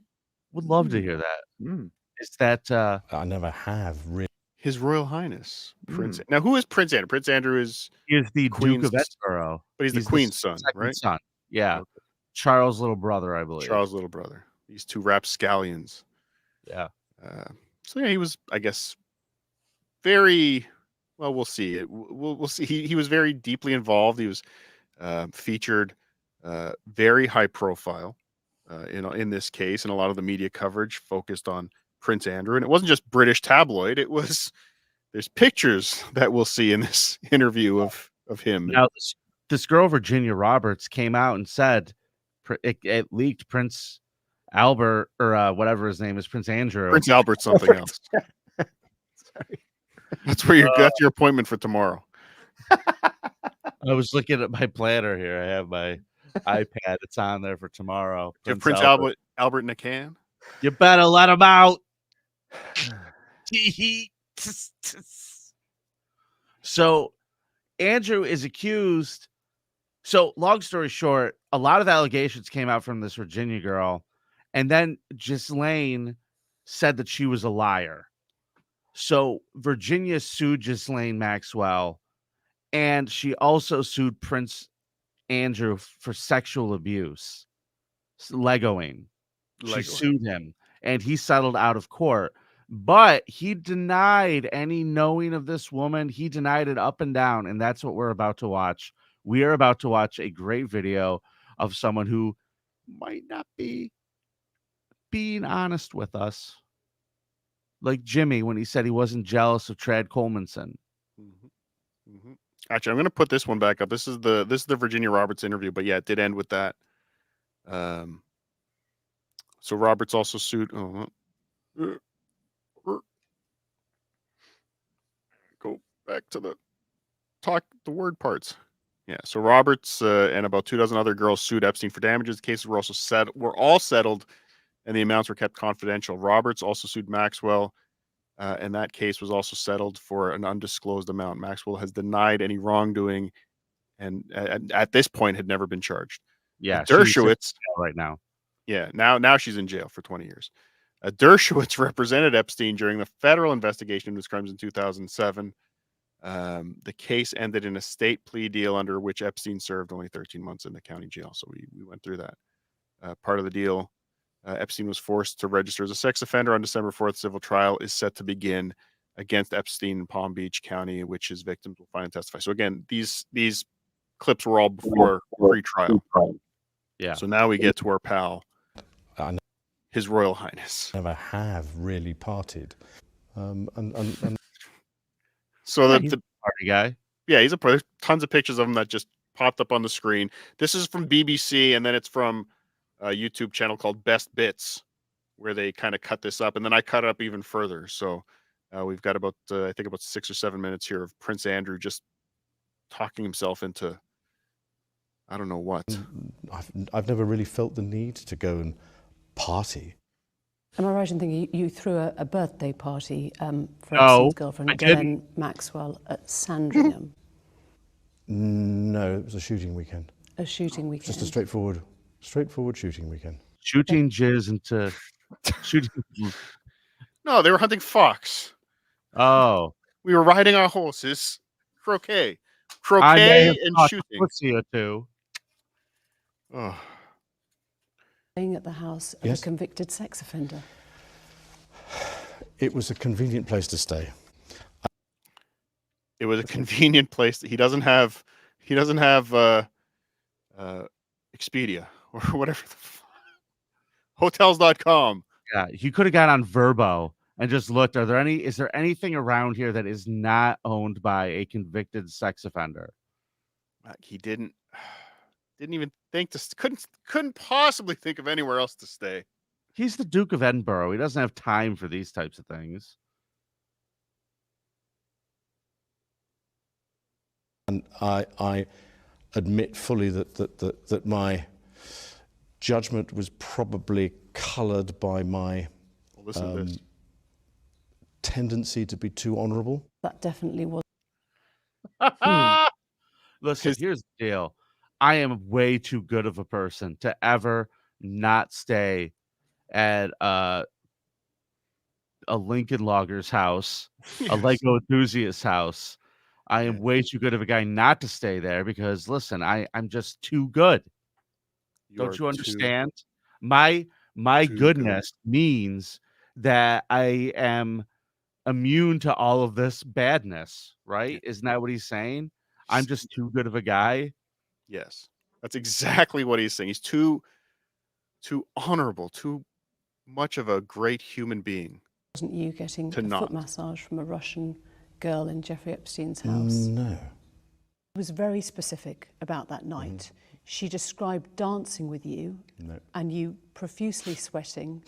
Would love to hear that. Mm. Is that I never have really. His Royal Highness Prince. Now, who is Prince Andrew? Prince Andrew is he is the Queen's, Duke of Edinburgh, but he's the Queen's son, second right? son. Yeah, Okay. Charles' little brother, I believe. Charles' little brother. These two rapscallions. Yeah. So yeah, he was, I guess, very well. We'll see. We'll see. He was very deeply involved. He was featured very high profile in this case, and a lot of the media coverage focused on Prince Andrew. And it wasn't just British tabloid. It was there's pictures that we'll see in this interview of him. Now this girl Virginia Roberts came out and said it leaked Prince Albert or whatever his name is, Prince Andrew. Prince Albert something else. Sorry. That's where that's your appointment for tomorrow. I was looking at my planner here. I have my iPad. It's on there for tomorrow. Do you have Prince Albert in a can? You better let him out. So Andrew is accused. So long story short, a lot of allegations came out from this Virginia girl. And then Ghislaine said that she was a liar. So Virginia sued Ghislaine Maxwell. And she also sued Prince Andrew for sexual abuse. Legoing. She sued him. And he settled out of court. But he denied any knowing of this woman. He denied it up and down. And that's what we're about to watch. We are about to watch a great video of someone who might not be being honest with us. Like Jimmy when he said he wasn't jealous of Trad Colemanson. Mm-hmm. Mm-hmm. Actually, I'm going to put this one back up. This is the Virginia Roberts interview, but yeah, it did end with that. So Roberts also sued. Go back to the word parts. Yeah. So Roberts and about 24 other girls sued Epstein for damages. The cases were all settled, and the amounts were kept confidential. Roberts also sued Maxwell, and that case was also settled for an undisclosed amount. Maxwell has denied any wrongdoing, and at this point had never been charged. Yeah, Dershowitz right now. Yeah, now she's in jail for 20 years. Dershowitz represented Epstein during the federal investigation into his crimes in 2007. The case ended in a state plea deal under which Epstein served only 13 months in the county jail. So we went through that. Part of the deal, Epstein was forced to register as a sex offender on December 4th. Civil trial is set to begin against Epstein in Palm Beach County, which his victims will finally testify. So again, these clips were all before pre-trial. Yeah. So now we get to our pal, His Royal Highness. Never have really partied. So He's a party guy. Yeah, he's there's tons of pictures of him that just popped up on the screen. This is from BBC, and then it's from a YouTube channel called Best Bits, where they kind of cut this up, and then I cut it up even further. So we've got about I think about 6 or 7 minutes here of Prince Andrew just talking himself into I don't know what. I've never really felt the need to go and party. Am I right in thinking you threw a birthday party for No, Epstein's girlfriend, I didn't. Ghislaine Maxwell, at Sandringham? No, it was a shooting weekend. A shooting weekend? Just a straightforward shooting weekend. Shooting jizz into shooting. No, they were hunting fox. Oh, We were riding our horses. Croquet. croquet and shooting. Pussy or two. Oh. Staying at the house of Yes? a convicted sex offender. It was a convenient place to stay. It was a convenient place. He doesn't have Expedia or whatever. Hotels.com. Yeah, he could have got on Verbo and just looked. Is there anything around here that is not owned by a convicted sex offender? He didn't even think couldn't possibly think of anywhere else to stay. He's the Duke of Edinburgh. He doesn't have time for these types of things. And I admit fully that my judgment was probably coloured by my tendency to be too honourable. That definitely was. Listen, here's the deal. I am way too good of a person to ever not stay at a Lincoln Logger's house, a Lego enthusiast's house. I am way too good of a guy not to stay there because, listen, I'm just too good. Don't you understand? My goodness means that I am immune to all of this badness, right? Isn't that what he's saying? I'm just too good of a guy. Yes, that's exactly what he's saying. He's too honorable, too much of a great human being. Wasn't you getting a foot massage from a Russian girl in Jeffrey Epstein's house? No. He was very specific about that night. She described dancing with you and you profusely sweating,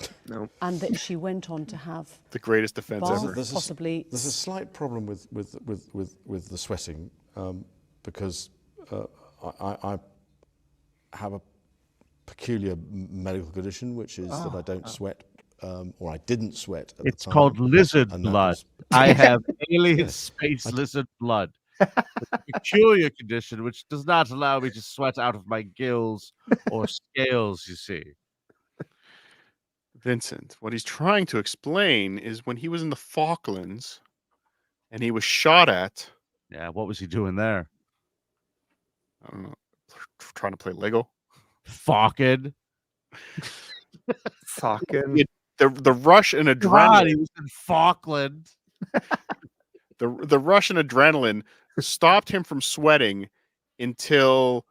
and that she went on to have the greatest defense ever. There's possibly. There's a slight problem with the sweating because I have a peculiar medical condition, which is that I don't sweat, or I didn't sweat at the time. It's called lizard blood. I have alien space lizard blood. It's a peculiar condition which does not allow me to sweat out of my gills or scales, you see. Vincent, what he's trying to explain is when he was in the Falklands and he was shot at. Yeah, what was he doing there? I don't know. Trying to play Lego. Falcon. Falcon. The rush and adrenaline. God, he was in Falkland. The rush and adrenaline stopped him from sweating until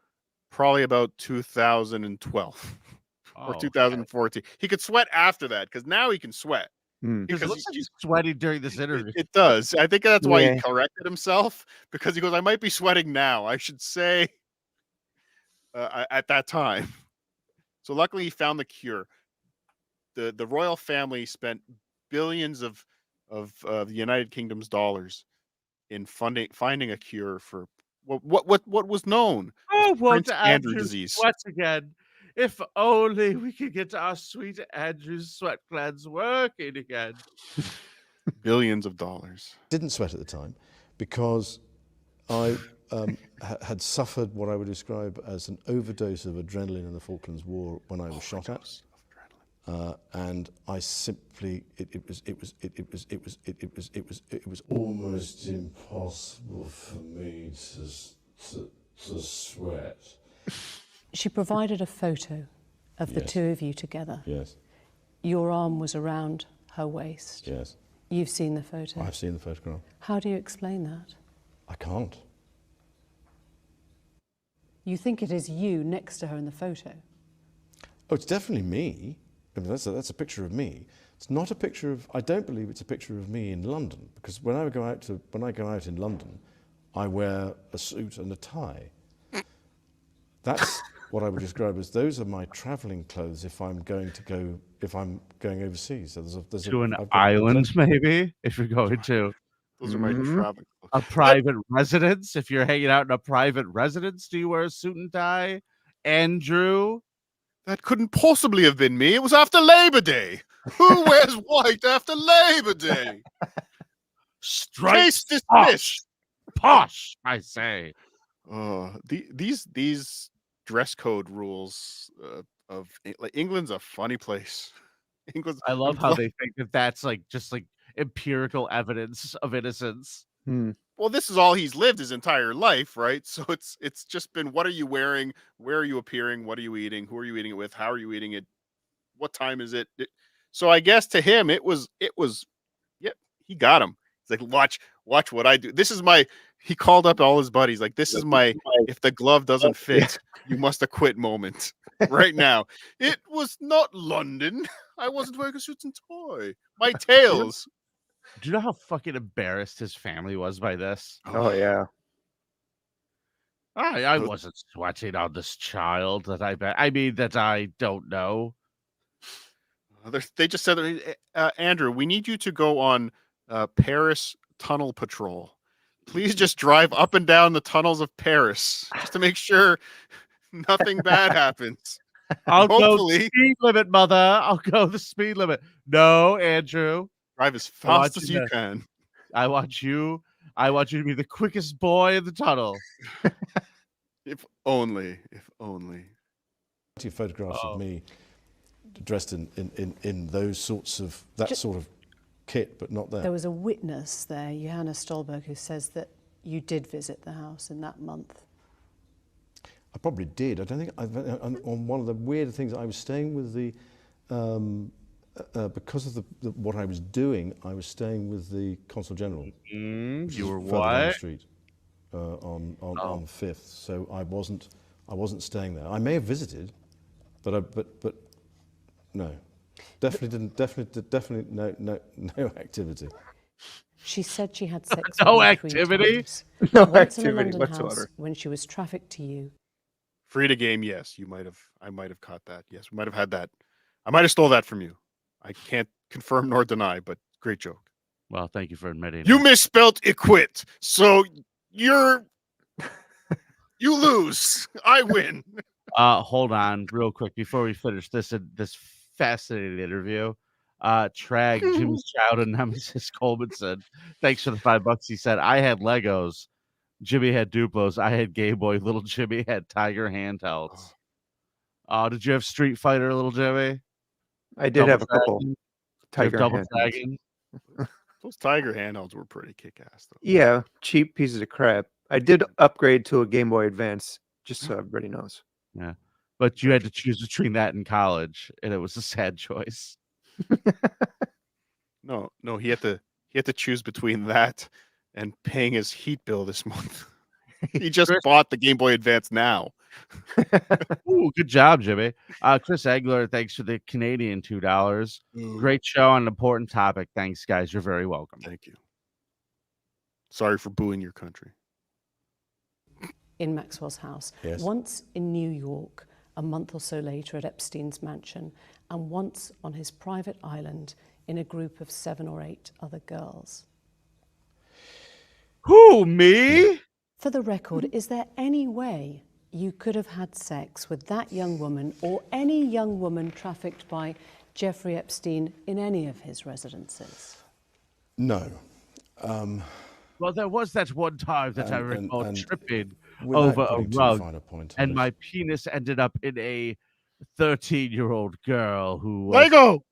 probably about 2012 or 2014. He could sweat after that because now he can sweat. Because it looks like he's sweating during this interview. It does. I think that's why he corrected himself, because he goes, I might be sweating now. I should say at that time. So luckily he found the cure. The royal family spent billions of the United Kingdom's dollars in finding a cure for what was known as Prince Andrew disease. Sweats again. If only we could get our sweet Andrew's sweat glands working again. Billions of dollars. Didn't sweat at the time because I had suffered what I would describe as an overdose of adrenaline in the Falklands War when I was shot at. And I simply it was almost impossible for me to sweat. She provided a photo of the two of you together. Yes. Your arm was around her waist. Yes. You've seen the photo. I've seen the photograph. How do you explain that? I can't. You think it is you next to her in the photo? Oh, it's definitely me. I mean, that's a picture of me. It's not a picture of. I don't believe it's a picture of me in London, because when I go out in London, I wear a suit and a tie. That's what I would describe as those are my travelling clothes if I'm going overseas. So there's an island, maybe, if you're going to. Those are my traveling clothes. A private residence. If you're hanging out in a private residence, do you wear a suit and tie? Andrew? That couldn't possibly have been me. It was after Labor Day. Who wears white after Labor Day? Case dismissed. Posh, I say. These dress code rules of England's a funny place. I love how they think that that's just empirical evidence of innocence. well, this is all he's lived his entire life, right? So it's just been, what are you wearing? Where are you appearing? What are you eating? Who are you eating it with? How are you eating it? What time is it? So I guess to him, it was, yep, he got him. It's like, watch what I do. This is my, he called up all his buddies. Like, this is my, if the glove doesn't fit, you must acquit moment right now. It was not London. I wasn't wearing a suit and tie. My tails. Do you know how fucking embarrassed his family was by this? Oh yeah. I wasn't sweating on this child that I don't know. They just said, Andrew, we need you to go on Paris tunnel patrol. Please just drive up and down the tunnels of Paris just to make sure nothing bad happens. I'll go Hopefully. the speed limit, mother. I'll go the speed limit. No, Andrew. Drive as fast as you can. I want you to be the quickest boy in the tunnel. If only. Photographs of me dressed in those sorts of sort of kit, but not there. There was a witness there, Johanna Stolberg, who says that you did visit the house in that month. I probably did. I don't think on one of the weird things, I was staying with the because of what I was doing, I was staying with the Consul General. You were further down the what? street on Fifth, so I wasn't staying there. I may have visited, but no, definitely no activity. She said she had sex No with you 3 activity? times. No Once in a activity London whatsoever. house when she was trafficked to you. Free to game, yes. I might have caught that. Yes, we might have had that. I might have stole that from you. I can't confirm nor deny, but great joke. Well, thank you for admitting You it. misspelled acquit, so you lose. I win. Hold on real quick before we finish this fascinating interview. Trag, Jimmy's childhood nemesis Coleman said, thanks for the $5. He said, I had Legos. Jimmy had Duplos. I had Game Boy. Little Jimmy had Tiger handhelds. Did you have Street Fighter, little Jimmy? I did have a couple Tiger Tiger double handhelds. dragon. Those Tiger handhelds were pretty kick-ass, though. Yeah, cheap pieces of crap. I did upgrade to a Game Boy Advance, just so everybody knows. Yeah, but you had to choose between that and college, and it was a sad choice. No, he had to choose between that and paying his heat bill this month. He just bought the Game Boy Advance now. Ooh, good job, Jimmy. Chris Egler, thanks for the Canadian $2. Great show on an important topic. Thanks, guys. You're very welcome. Thank you. Sorry for booing your country. In Maxwell's house. Yes. Once in New York, a month or so later at Epstein's mansion, and once on his private island in a group of 7 or 8 other girls. Who, me? For the record, is there any way you could have had sex with that young woman or any young woman trafficked by Jeffrey Epstein in any of his residences? No. Well, there was that one time that I recall tripping without over a putting too rug, fine a point on and it. my penis ended up in a 13-year-old girl who was Lego!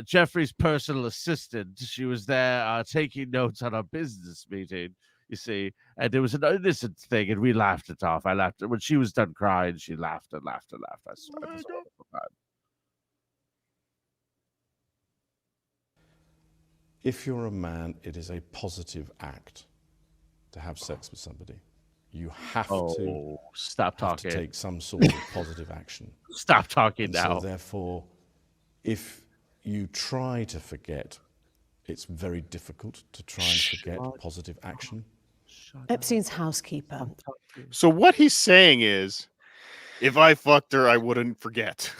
Jeffrey's personal assistant. She was there taking notes on a business meeting, you see, and it was an innocent thing, and we laughed it off. I laughed. When she was done crying, she laughed and laughed and laughed. I swear. It was a wonderful time. If you're a man, it is a positive act to have sex with somebody. You have to stop talking. To take some sort of positive action. Stop talking and now. So therefore, if you try to forget, it's very difficult to try and forget positive action. Epstein's housekeeper. So what he's saying is, if I fucked her, I wouldn't forget.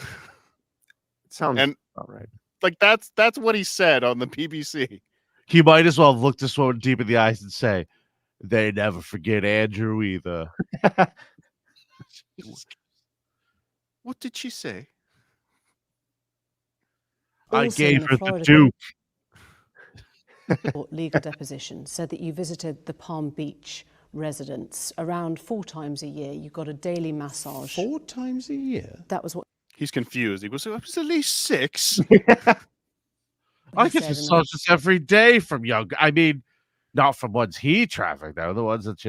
Sounds all right. Like that's what he said on the BBC. He might as well look this woman deep in the eyes and say, "They never forget Andrew either." What did she say? I Also gave in her the Florida Duke. Legal deposition said that you visited the Palm Beach residence around 4 times a year. You got a daily massage. 4 times a year? That was what He's confused. He goes, it was at least 6. I get massages every day from young. I mean, Not from ones he trafficked, though. The ones that,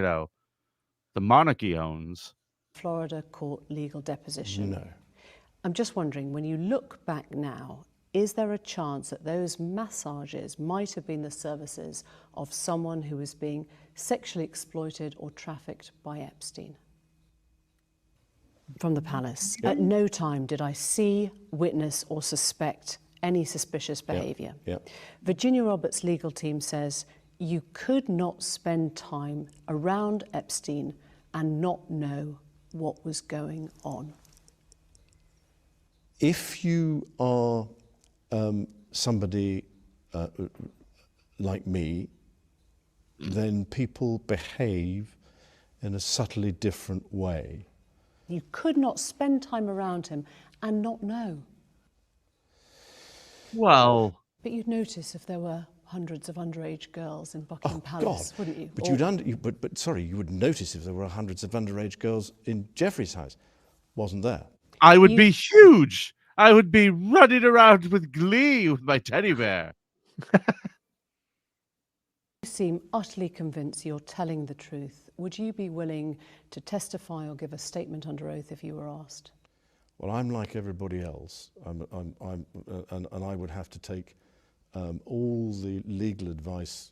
the monarchy owns. Florida court legal deposition. No. I'm just wondering, when you look back now, is there a chance that those massages might have been the services of someone who was being sexually exploited or trafficked by Epstein? From the palace. At no time did I see, witness, or suspect any suspicious behaviour. Virginia Roberts' legal team says you could not spend time around Epstein and not know what was going on. If you are somebody like me, then people behave in a subtly different way. You could not spend time around him and not know. Well... But you'd notice if there were hundreds of underage girls in Buckingham Palace, God. wouldn't you? But, you would notice if there were hundreds of underage girls in Jeffrey's house. Wasn't there? I would be huge. I would be running around with glee with my teddy bear. You seem utterly convinced you're telling the truth. Would you be willing to testify or give a statement under oath if you were asked? Well, I'm like everybody else, and I would have to take all the legal advice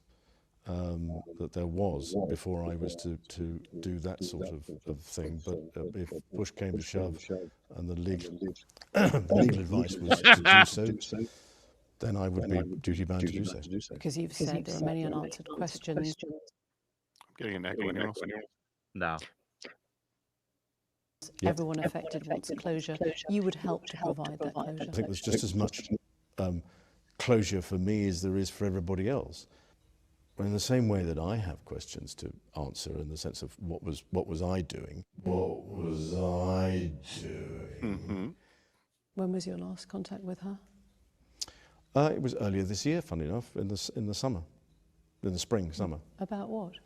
that there was before I was to do that sort of thing. But if push came to shove and the legal advice was to do so, then I would be duty-bound to do so. Because you've said there are many unanswered questions. I'm getting an echo. No. Everyone affected wants closure. You would help to provide that closure. I think there's just as much closure for me as there is for everybody else. In the same way that I have questions to answer, in the sense of what was I doing? What was I doing? When was your last contact with her? It was earlier this year, funny enough, in the summer, in the spring, summer. About what?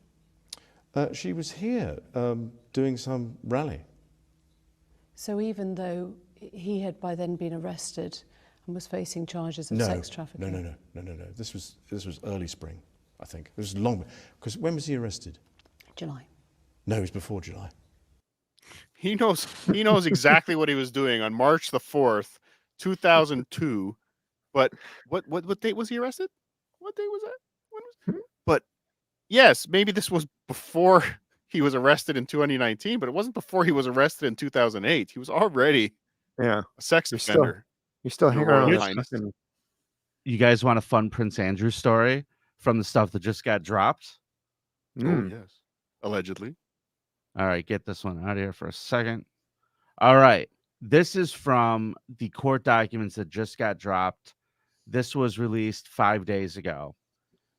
She was here doing some rally. So even though he had by then been arrested and was facing charges of sex trafficking? No. This was early spring, I think. It was long, because when was he arrested? July. No, it was before July. He knows exactly what he was doing on March the 4th, 2002. But what date was he arrested? What date was that? When was? But yes, maybe this was before he was arrested in 2019, but it wasn't before he was arrested in 2008. He was already a sex offender. You're still hanging around. You guys want a fun Prince Andrew story from the stuff that just got dropped? Oh, yes. Allegedly. All right, get this one out of here for a second. All right. This is from the court documents that just got dropped. This was released 5 days ago.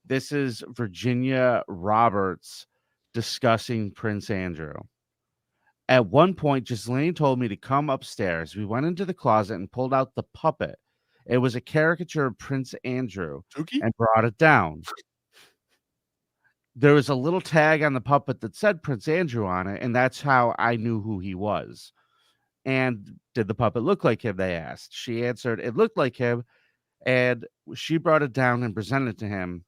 This is Virginia Roberts discussing Prince Andrew. At one point, Ghislaine told me to come upstairs. We went into the closet and pulled out the puppet. It was a caricature of Prince Andrew and brought it down. There was a little tag on the puppet that said Prince Andrew on it, and that's how I knew who he was. And did the puppet look like him, they asked. She answered, it looked like him, and she brought it down and presented it to him.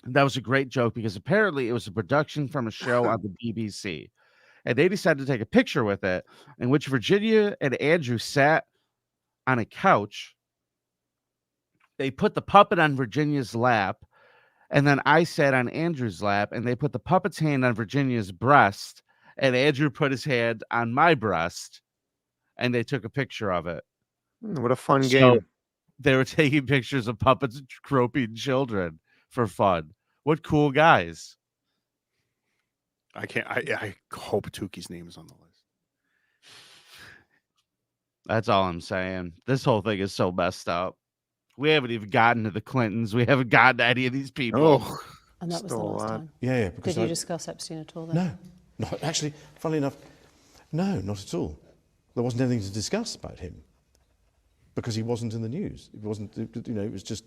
That was a great joke because apparently it was a production from a show on the BBC. And they decided to take a picture with it, in which Virginia and Andrew sat on a couch. They put the puppet on Virginia's lap, and then I sat on Andrew's lap, and they put the puppet's hand on Virginia's breast, and Andrew put his hand on my breast, and they took a picture of it. What a fun game. They were taking pictures of puppets groping children for fun. What cool guys. I hope Tuki's name is on the list. That's all I'm saying. This whole thing is so messed up. We haven't even gotten to the Clintons. We haven't gotten to any of these people. Oh, and that was the last time. Yeah. Because did you discuss Epstein at all then? No, actually, funnily enough, no, not at all. There wasn't anything to discuss about him because he wasn't in the news. It wasn't, it was just,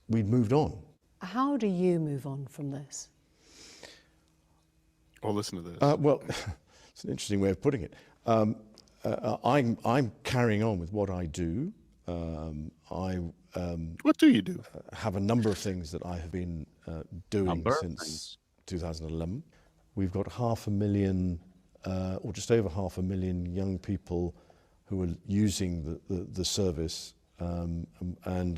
we'd moved on. How do you move on from this? Oh, listen to this. Well, it's an interesting way of putting it. I'm carrying on with what I do. What do you do? Have a number of things that I have been doing since 2011. We've got 500,000, or just over 500,000 young people who are using the service, and I'm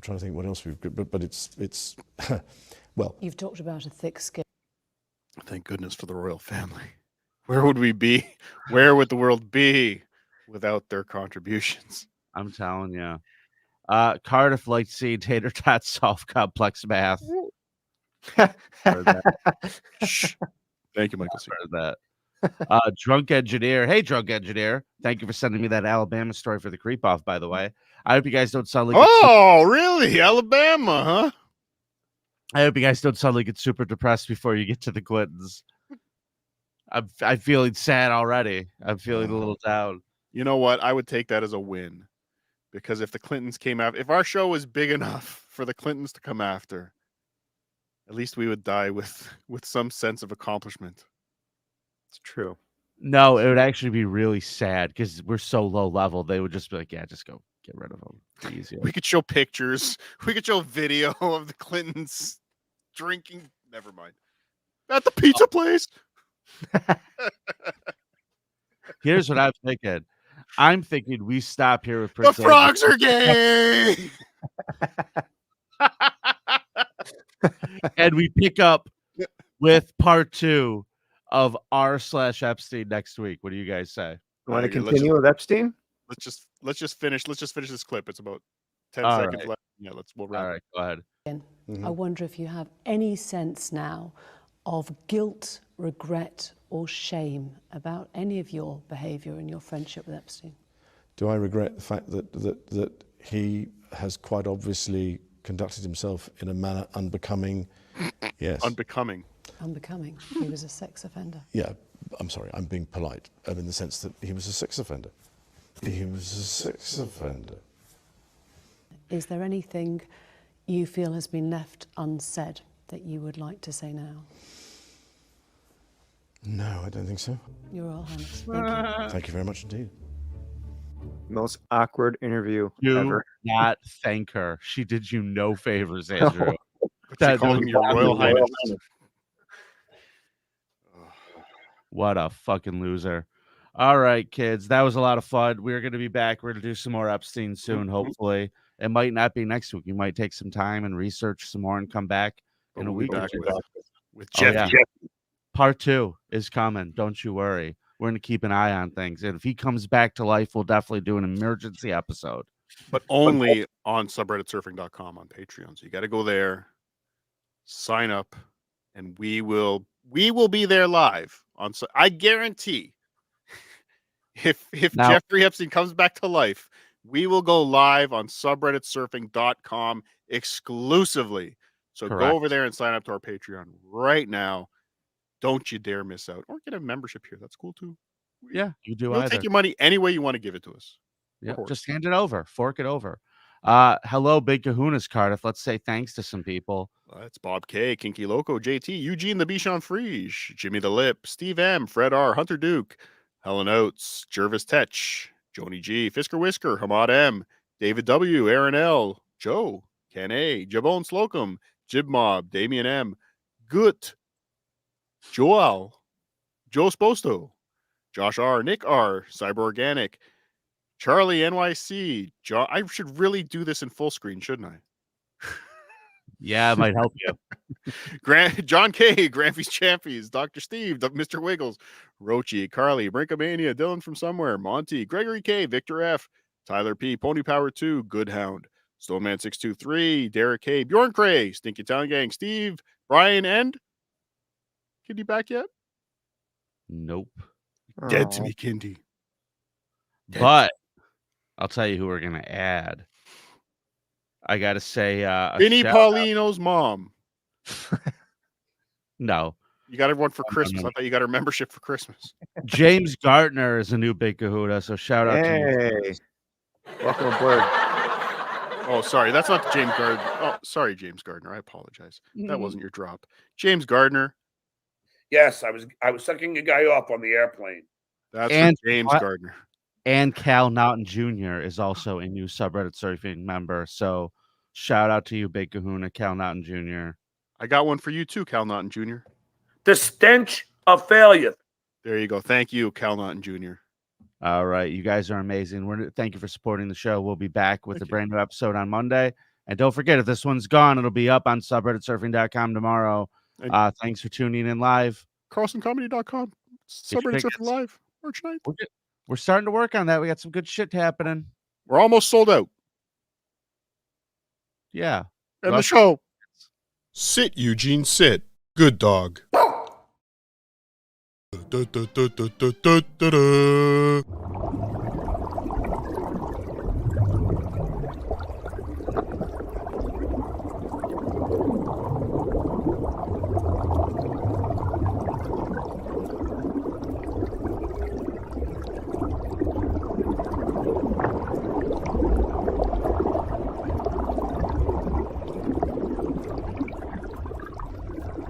trying to think what else we've got, but it's well. You've talked about a thick skin. Thank goodness for the royal family. Where would we be? Where would the world be without their contributions? I'm telling you. Cardiff liked seeing tater tots solve complex math. Shh. Thank you, Michael C. That. Drunk engineer. Hey, drunk engineer. Thank you for sending me that Alabama story for the creep off, by the way. I hope you guys don't suddenly really? Alabama, huh? I hope you guys don't suddenly get super depressed before you get to the Clintons. I'm feeling sad already. I'm feeling a little down. You know what? I would take that as a win. Because if the Clintons came after, if our show was big enough for the Clintons to come after, at least we would die with some sense of accomplishment. It's true. No, it would actually be really sad because we're so low level. They would just be like, yeah, just go get rid of them. Easier. We could show pictures. We could show video of the Clintons drinking. Never mind. At the pizza place. Here's what I'm thinking. I'm thinking we stop here with Prince. The frogs are gay. And we pick up with part 2 of r/Epstein next week. What do you guys say? You want to continue with Epstein? Let's just finish this clip. It's about 10 All seconds right. left. Yeah, we'll wrap. All right, go ahead. I wonder if you have any sense now of guilt, regret, or shame about any of your behaviour and your friendship with Epstein. Do I regret the fact that he has quite obviously conducted himself in a manner unbecoming? Yes. Unbecoming. Unbecoming. He was a sex offender. Yeah, I'm sorry, I'm being polite, in the sense that he was a sex offender. He was a sex offender. Is there anything you feel has been left unsaid that you would like to say now? No, I don't think so. Your Royal Highness. Thank you. Thank you very much indeed. Most awkward interview Do ever. not thank her. She did you no favors, Andrew. She called him your Royal Highness. What a fucking loser. All right, kids. That was a lot of fun. We're going to be back. We're going to do some more Epstein soon, hopefully. It might not be next week. You might take some time and research some more and come back in a week or two. With Jeff. Part 2 is coming. Don't you worry. We're going to keep an eye on things. And if he comes back to life, we'll definitely do an emergency episode. But only on subredditsurfing.com on Patreon. So you got to go there, sign up, and we will be there live. I guarantee if now, Jeffrey Epstein comes back to life, we will go live on subredditsurfing.com exclusively. So correct. Go over there and sign up to our Patreon right now. Don't you dare miss out. Or get a membership here. That's cool too. Yeah, you do. We'll take your money any way you want to give it to us. Yeah, just hand it over. Fork it over. Hello, Big Kahunas, Cardiff. Let's say thanks to some people. It's Bob K, Kinky Loco, JT, Eugene the Bichon Frege, Jimmy the Lip, Steve M, Fred R, Hunter Duke, Helen Oates, Jervis Tetch, Joni G, Fisker Whisker, Hamad M, David W, Aaron L, Joe, Ken A, Jabone Slocum, Jib Mob, Damian M, Gut, Joel, Joe Sposto, Josh R, Nick R, Cyber Organic, Charlie NYC, John. I should really do this in full screen, shouldn't I? Yeah, it might help you. John K, Grampy's Champions, Dr. Steve, Mr. Wiggles, Rochi, Carly, Brinkomania, Dylan from somewhere, Monty, Gregory K, Victor F, Tyler P, Pony Power 2, Goodhound, Stoneman 623, Derek K, Bjorn Cray, Stinky Town Gang, Steve, Brian, and Kindy back yet? Nope. Dead to me, Kindy. But I'll tell you who we're gonna add. I gotta say, Vinnie Paulino's mom. No, you got everyone for Christmas. I thought you got her membership for Christmas. James Gardner is a new Big Kahuna, so shout out to you. Welcome aboard. Oh, sorry, that's not James Gardner. Oh, sorry, James Gardner. I apologize. That wasn't your drop. James Gardner. Yes, I was sucking a guy off on the airplane. That's James Gardner. And Cal Naughton Jr. is also a new subreddit surfing member. So shout out to you, Big Kahuna, Cal Naughton Jr. I got one for you too, Cal Naughton Jr. The stench of failure. There you go. Thank you, Cal Naughton Jr. All right. You guys are amazing. Thank you for supporting the show. We'll be back with a brand new episode on Monday. And don't forget, if this one's gone, it'll be up on subredditsurfing.com tomorrow. Thanks for tuning in live. CarlsonComedy.com. Subreddit Surfing Live. March 9th. We're starting to work on that. We got some good shit happening. We're almost sold out. Yeah. And the show. Sit, Eugene, sit. Good dog. Da, da, da, da, da, da, da, da.